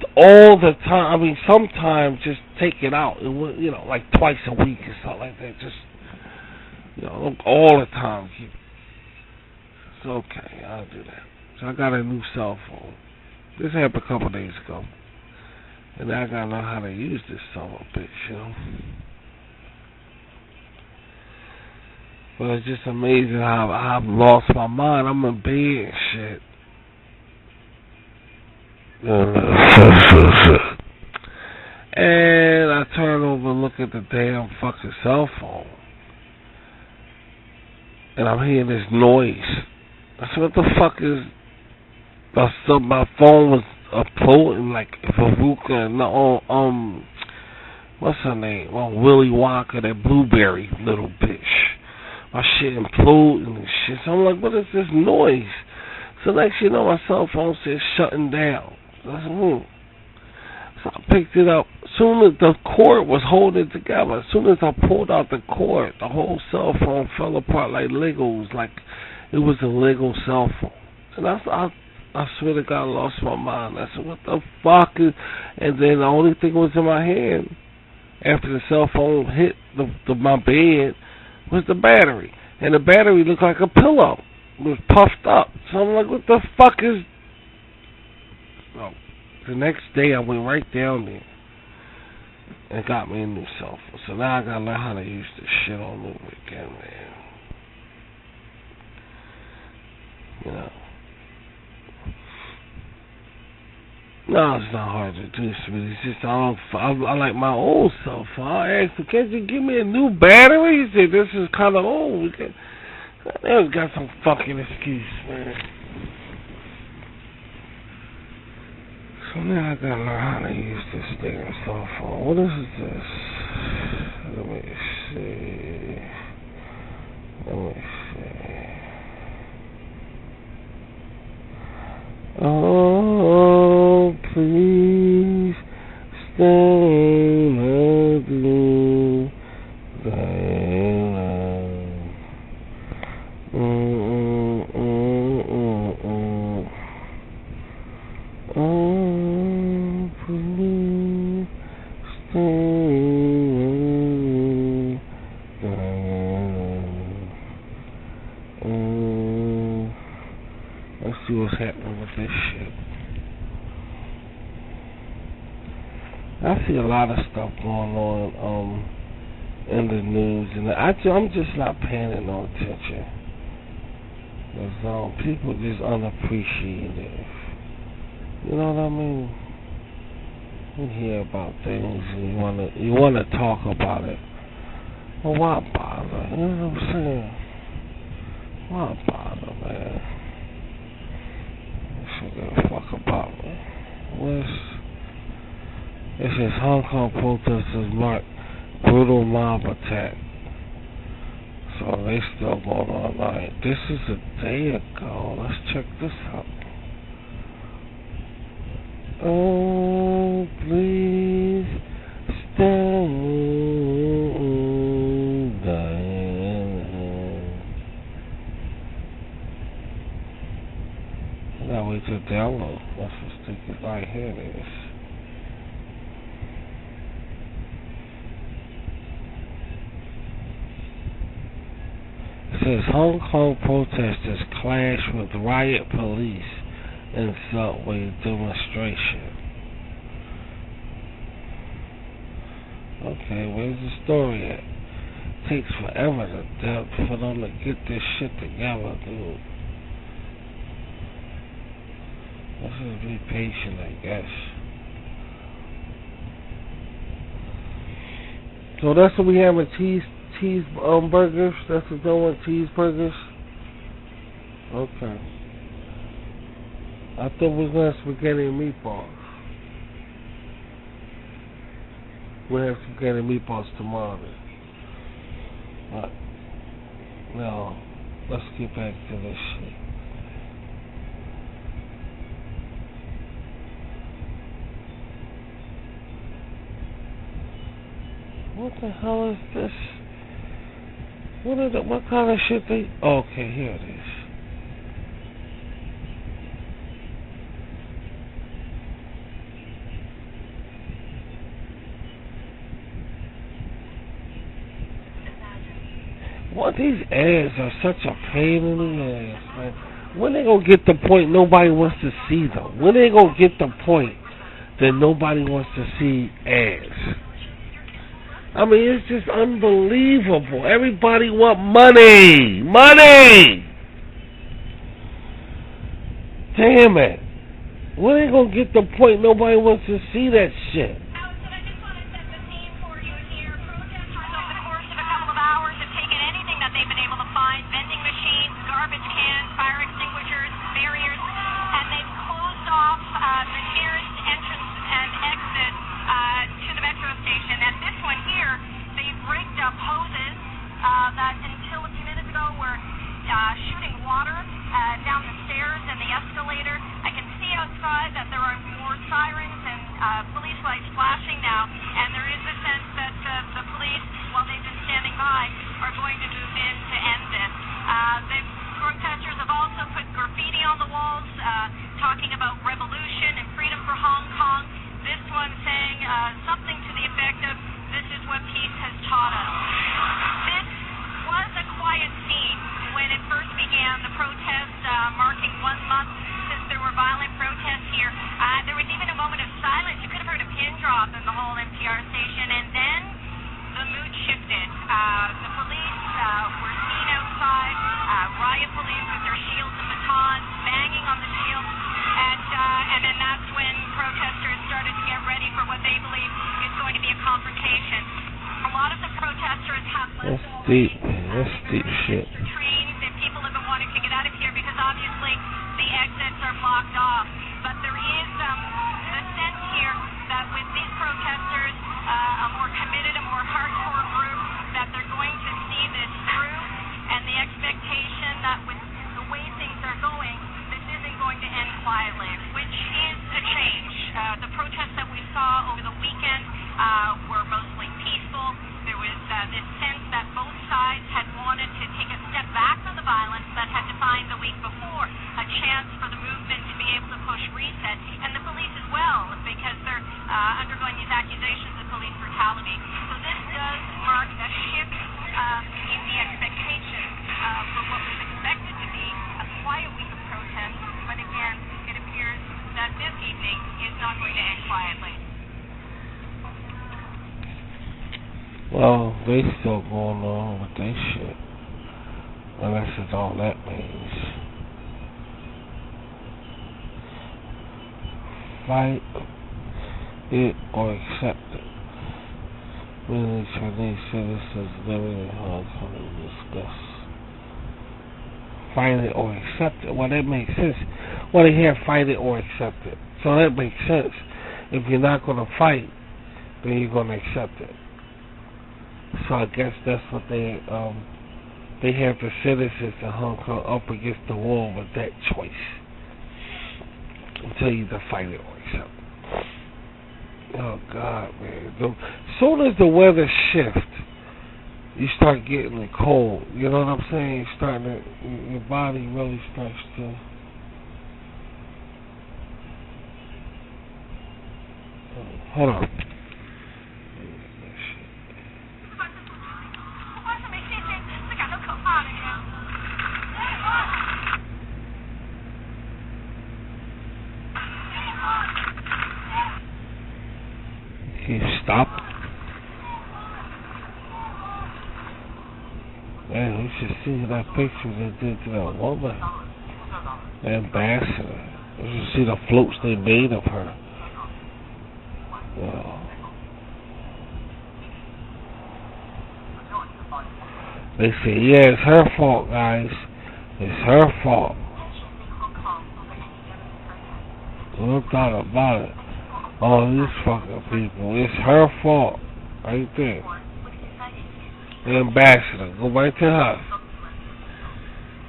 time. I mean, sometimes just take it out. Like twice a week or something like that. Just all the time keep it. It's okay, I'll do that. So I got a new cell phone. This happened a couple days ago, and now I gotta know how to use this son of a bitch, But it's just amazing how I've lost my mind. I'm in bed and shit. And I turn over and look at the damn fucking cell phone. And I'm hearing this noise. I said, what the fuck is... my phone was uploading like Faruka, what's her name? Willy Wonka, that blueberry little bitch. My shit imploding and shit. So I'm like, what is this noise? So next you know, my cell phone says shutting down. So I said, So I picked it up. Soon as the cord was holding together, as soon as I pulled out the cord, the whole cell phone fell apart like Legos, like it was a Lego cell phone. And I swear to God, I lost my mind. I said, what the fuck is... And then the only thing was in my hand after the cell phone hit my bed was the battery. And the battery looked like a pillow. It was puffed up. So I'm like, what the fuck is... Oh. The next day I went right down there and got me a new cell phone. So now I gotta learn how to use this shit all over again, man. No, it's not hard to do, sweetie. It's just I like my old cell phone. I asked him, can't you give me a new battery? He said, this is kind of old. They got some fucking excuse, man. So now I gotta learn how to use this damn cell phone. What is this? Let me see. Oh, please stay with me, Oh, please stay with me. Let's see what's happening with this shit. I see a lot of stuff going on in the news, and I'm just not paying no attention. Because people just unappreciative. You know what I mean? You hear about things and you wanna talk about it. Well, why bother? You know what I'm saying? Why bother, man? Should give a fuck about it. It says Hong Kong protesters mark brutal mob attack. Oh, they still going online. This is a day ago. Let's check this out. Oh, please stay, Diana. I gotta wait till download. Let's just take it right here. It is. It says Hong Kong protesters clash with riot police in subway demonstration. Okay, where's the story at? Takes forever for them to get this shit together, dude. Let's just be patient, I guess. So that's what we have with burgers. That's what they want, cheeseburgers. Okay. I thought we was gonna have spaghetti and meatballs. We'll have spaghetti and meatballs tomorrow. But no, let's get back to this shit. What the hell is this? What kind of shit they... Okay, here it is. What, these ads are such a pain in the ass, man. When they gonna get the point nobody wants to see them? When they gonna get the point that nobody wants to see ads? I mean, it's just unbelievable. Everybody want money. Money! Damn it. When they gonna get the point nobody wants to see that shit? Deep, man. That's deep shit. Trains and people have been wanting to get out of here because obviously the exits are blocked off. But there is the sense here that with these protesters, a more committed, a more hardcore group, that they're going to see this through, and the expectation that with the way things are going, this isn't going to end quietly, which is a change. The protests that we saw over the weekend were mostly peaceful. There was this sense that both sides had wanted to take a step back from the violence that had defined the week before, a chance for the movement to be able to push reset, and the police as well, because they're undergoing these accusations of police brutality. So this does mark a shift in the expectation for what was expected to be a quiet week of protest, but again, it appears that this evening is not going to end quietly. Well, they still going on with their shit. Unless it's all that means. Fight it or accept it. Many Chinese citizens living in Hong Kong discuss. Fight it or accept it. Well, that makes sense. Well, they hear fight it or accept it. So that makes sense. If you're not going to fight, then you're going to accept it. So I guess that's what they they have the citizens of Hong Kong up against the wall with that choice until either fight it or accept. Oh God, man! As soon as the weather shifts, you start getting the cold. You know what I'm saying? Your body really starts to. Hold on. Can you stop? Man, you should see that picture they did to that woman. The ambassador. You should see the floats they made of her. They say, yeah, it's her fault, guys. It's her fault. No doubt about it. All these fucking people. It's her fault. Right there. The ambassador. Go right to her.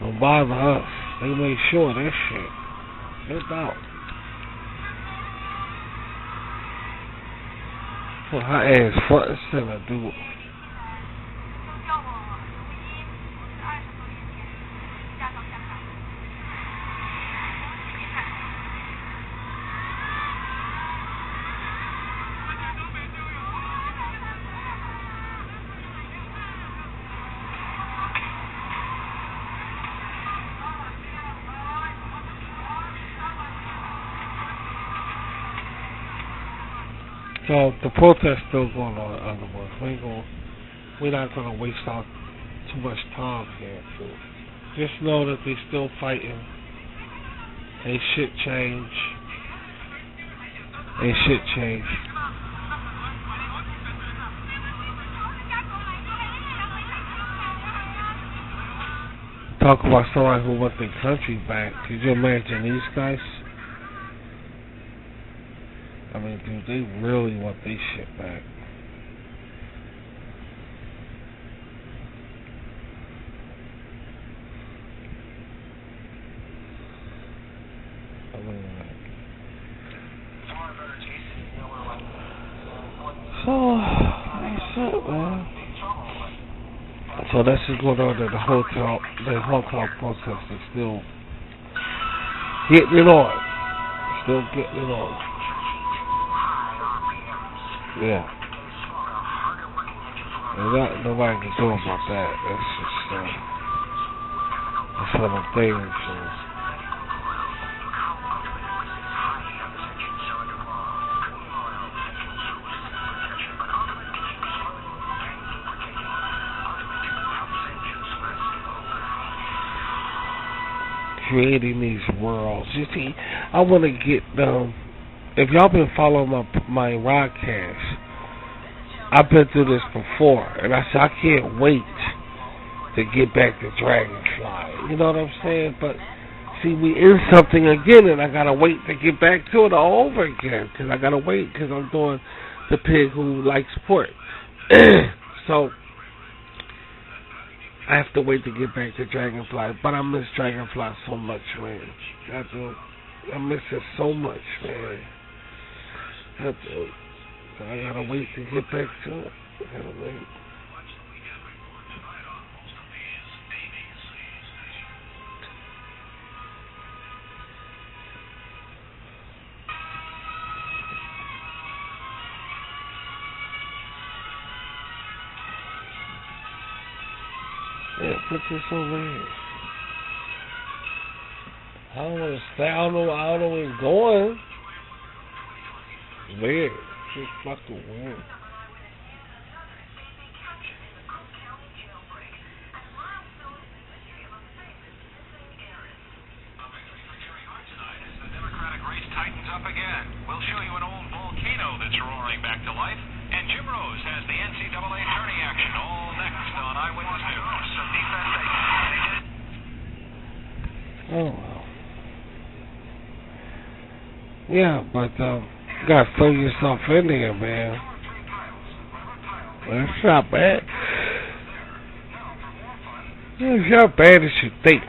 Don't bother us. They make sure that shit. No doubt. Put her ass front and center, dude. So the protest's still going on in other words. We're not gonna waste our too much time here. So just know that they still fighting. Ain't shit change. Ain't shit change. Talk about somebody who want their country back. Could you imagine these guys? I mean, dude, they really want their shit back. I mean, so that's it, man. So that's just going on at the hotel. The hotel protest is still getting it on. Still getting it on. Yeah. There's nobody can do about that. That's just that's one of the things. Creating these worlds. You see, I want to get if y'all been following my broadcast, I've been through this before, and I said I can't wait to get back to Dragonfly. You know what I'm saying? But see, we in something again, and I gotta wait to get back to it all over again. Cause I gotta wait, cause I'm doing the pig who likes pork. So I have to wait to get back to Dragonfly. But I miss Dragonfly so much, man. I do. I miss it so much, man. I gotta wait to get back to it. I gotta wait. Yeah, put this over here. I don't want to stay. I don't know where it's going. It's weird. It's just fucking weird. The Democratic race tightens up again. We'll show you an old volcano that's roaring back to life. And Jim Rose has the NCAA tourney action all next on Eyewitness News. Some defense they Oh well. Yeah, but you gotta throw yourself in there, man. That's not bad. It's not bad as you think.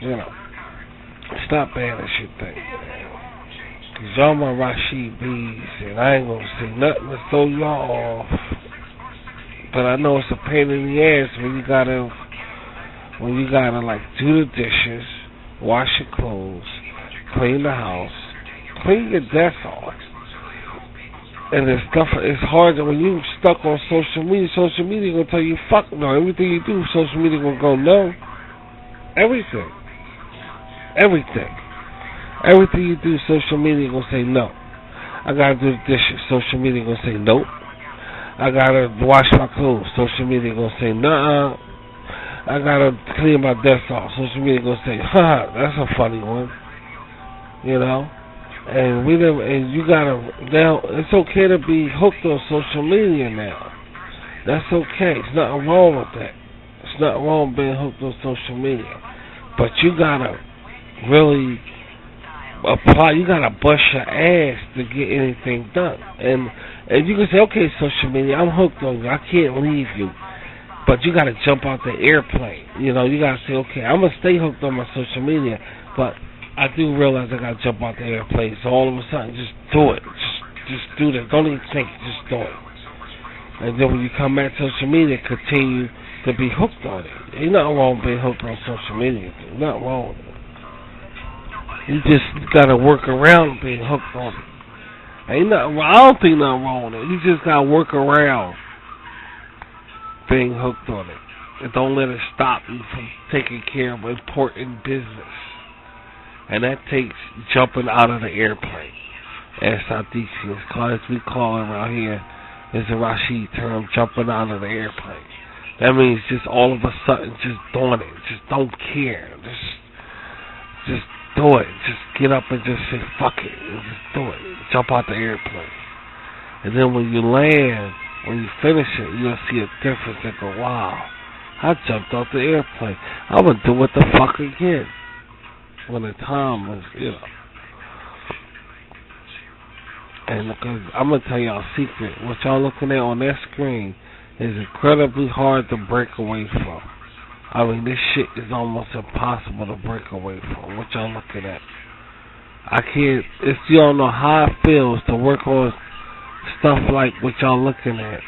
You know, it's not bad as you think. Cause y'all my Rashid B's, and I ain't gonna say nothing to throw y'all off. But I know it's a pain in the ass when you gotta like do the dishes, wash your clothes, clean the house, clean your desk off. And it's stuff. It's hard when you stuck on social media. Social media gonna tell you fuck no. Everything you do, social media gonna go no. Everything. Everything you do, social media gonna say no. I gotta do the dishes. Social media gonna say nope. I gotta wash my clothes. Social media gonna say nuh-uh. I gotta clean my desk off. Social media gonna say, ha, that's a funny one. You know? And you gotta, now, it's okay to be hooked on social media now. That's okay. There's nothing wrong with that. It's nothing wrong with being hooked on social media. But you gotta really apply, you gotta bust your ass to get anything done. And you can say, okay, social media, I'm hooked on you. I can't leave you. But you gotta jump out the airplane. You know, you gotta say, okay, I'm gonna stay hooked on my social media, but I do realize I gotta jump out the airplane. So all of a sudden, just do it. Just do that. Don't even think. Just do it. And then when you come back to social media, continue to be hooked on it. Ain't nothing wrong with being hooked on social media. There's nothing wrong with it. You just gotta work around being hooked on it. Ain't nothing. I don't think nothing wrong with it. You just gotta work around being hooked on it, and don't let it stop you from taking care of important business. And that takes jumping out of the airplane. As we call it around here, is a Rashid term, jumping out of the airplane. That means just all of a sudden, just doing it. Just don't care. Just do it. Just get up and just say, fuck it. And just do it. Jump out the airplane. And then when you land, when you finish it, you'll see a difference and go, wow, I jumped off the airplane. I'm going to do it the fuck again. When the time was, you know. And because I'm going to tell y'all a secret. What y'all looking at on that screen is incredibly hard to break away from. I mean, this shit is almost impossible to break away from. What y'all looking at? You don't know how it feels to work on stuff like what y'all looking at.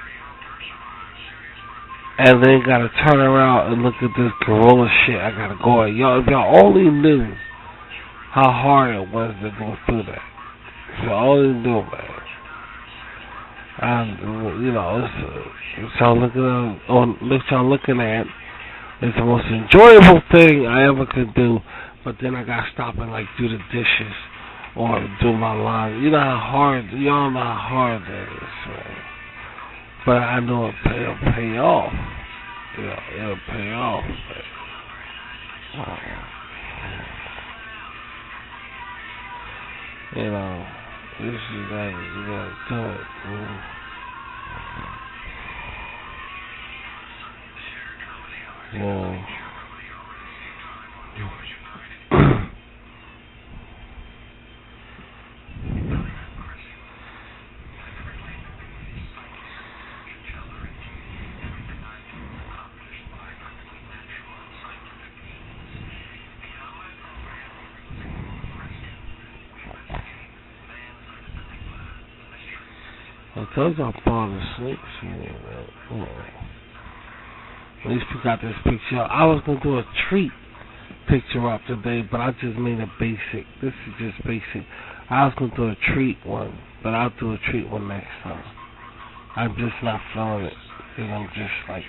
And then gotta turn around and look at this gorilla shit I gotta go at. If y'all only knew how hard it was to go through that. If y'all only knew, man. You know, what y'all looking at is the most enjoyable thing I ever could do. But then I gotta stop and like do the dishes or do my laundry. You know how hard, y'all know how hard that is, man. But I know it'll pay off. Yeah, it'll pay off. You know, you gotta do it. Yeah. I told you I'm falling asleep. At least we got this picture up. I was going to do a treat picture up today, but I just made it basic. This is just basic. I was going to do a treat one, but I'll do a treat one next time. I'm just not feeling it. Because I'm just like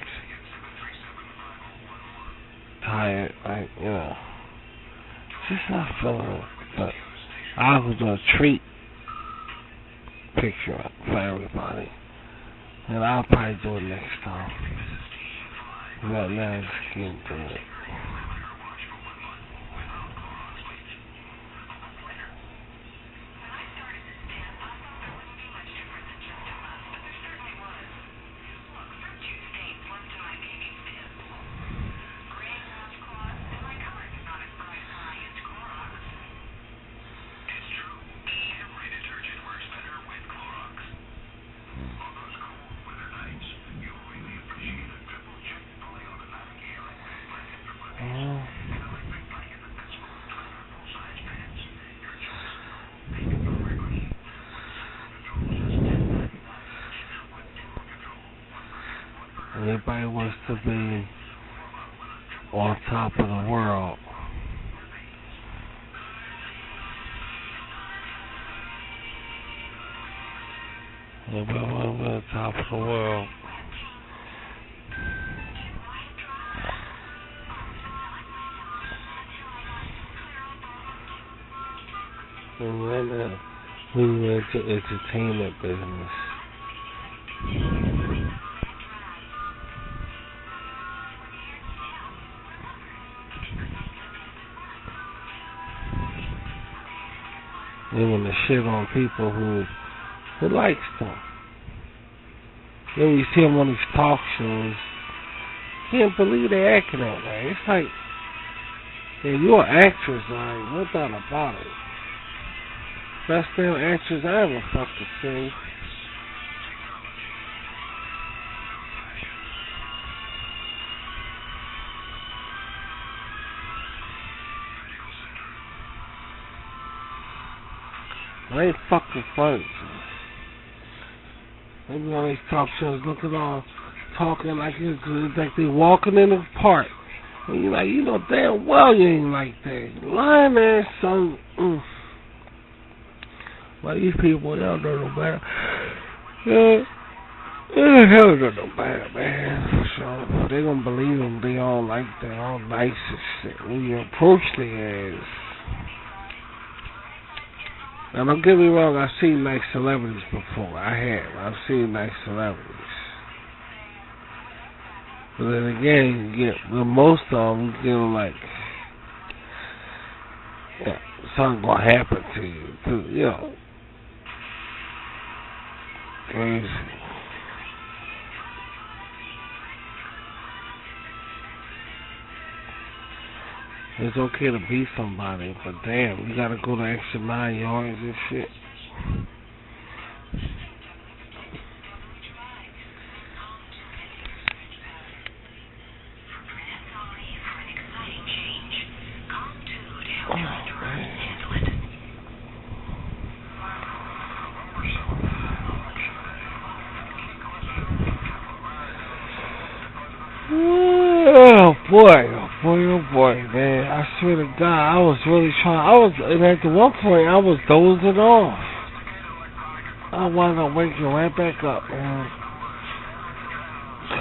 tired, like, you know. Just not feeling it. But I was going to do a treat picture up for everybody. And I'll probably do it next time. But now just can't do it. everybody wants to be on top of the world. Everybody wants to be on top of the world. And right now, we went to entertainment business. They want to shit on people who likes them. Then you see them on these talk shows, you can't believe they acting that way. It's like, yeah, you're an actress, like, no doubt about it. Best damn actress I ever fucking seen. They ain't fucking funny. They be on these talk shows looking all talking like it's like they walking in the park. And you like, you know damn well you ain't like that. You lying ass son. Well, these people, y'all don't know better. They hell don't know better, man. So they gonna believe them. They all like that, all nice and shit. When you approach their ass. Now, don't get me wrong, I've seen nice celebrities before. I've seen nice celebrities. But then again, you get, with most of them, you get like, yeah, something gonna happen to you. Cause, you know, crazy. It's okay to be somebody, but damn, you gotta go the extra 9 yards and shit. Oh, man. Oh boy, man. I swear to God, I was really trying. And at the one point, I was dozing off. I wound up waking right back up, man.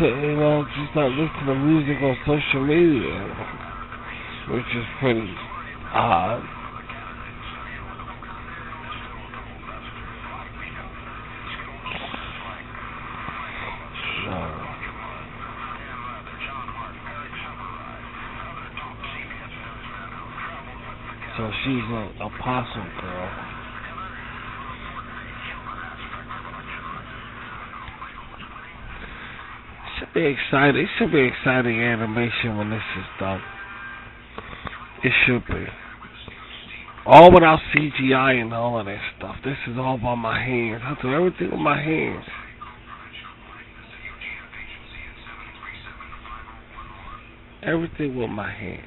You know, just not listen to music on social media, which is pretty odd. So she's an apostle girl. Should be exciting. It should be exciting animation when this is done. It should be. All without CGI and all of that stuff. This is all by my hands. I do everything with my hands. Everything with my hands.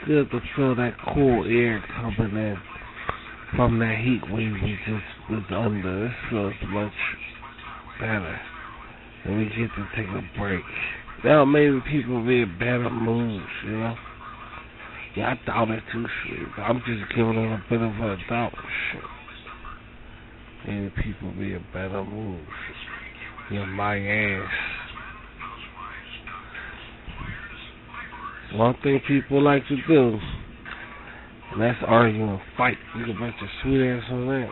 Good to feel that cool air coming in from that heat wave we just was under. This feels much better. And we get to take a break. Now maybe people be in better moods, you know. Yeah, I doubt it too, shit. I'm just giving it a bit of a doubt, shit. Any people be a better move. Yeah, my ass. One thing people like to do, and that's argue and fight. You can bet your sweet ass on that.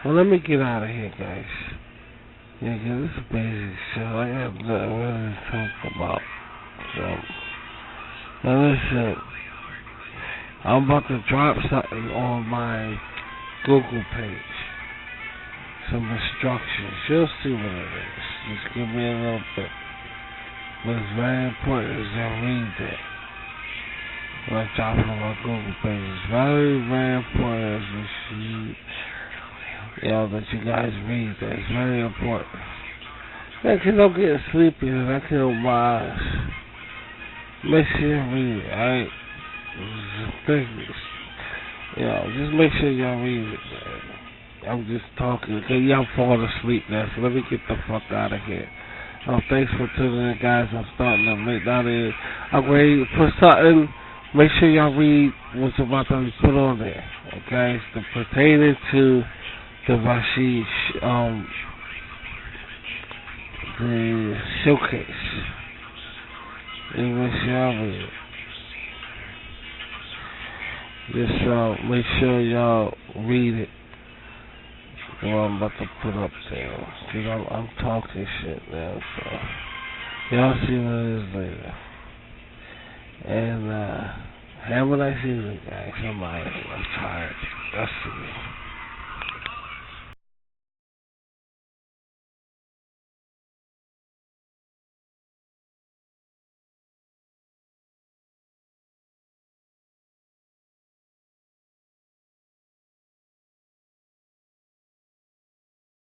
Well, let me get out of here, guys. Yeah, this is basic shit. I have nothing really to talk about. So, now listen, I'm about to drop something on my Google page. Some instructions. You'll see what it is. Just give me a little bit. But it's very important that you read that. When I drop it on my Google page, it's very, very important that you guys read that. It's very important. Yeah, because I'm getting sleepy and I can't open my eyes. Make sure you read it, alright? Just make sure y'all read it, man. I'm just talking, because y'all falling asleep now, so let me get the fuck out of here. Thanks for tuning in, guys. I'm starting to make that in. I'm ready to put something. Make sure y'all read what's about to be put on there, okay? It's pertaining to the Vashi, the showcase. Make sure y'all read it. Just make sure y'all read it. What I'm about to put up there. Cause I'm talking shit now, so y'all see what it is later. And have a nice evening, guys. I'm tired. I'll see you.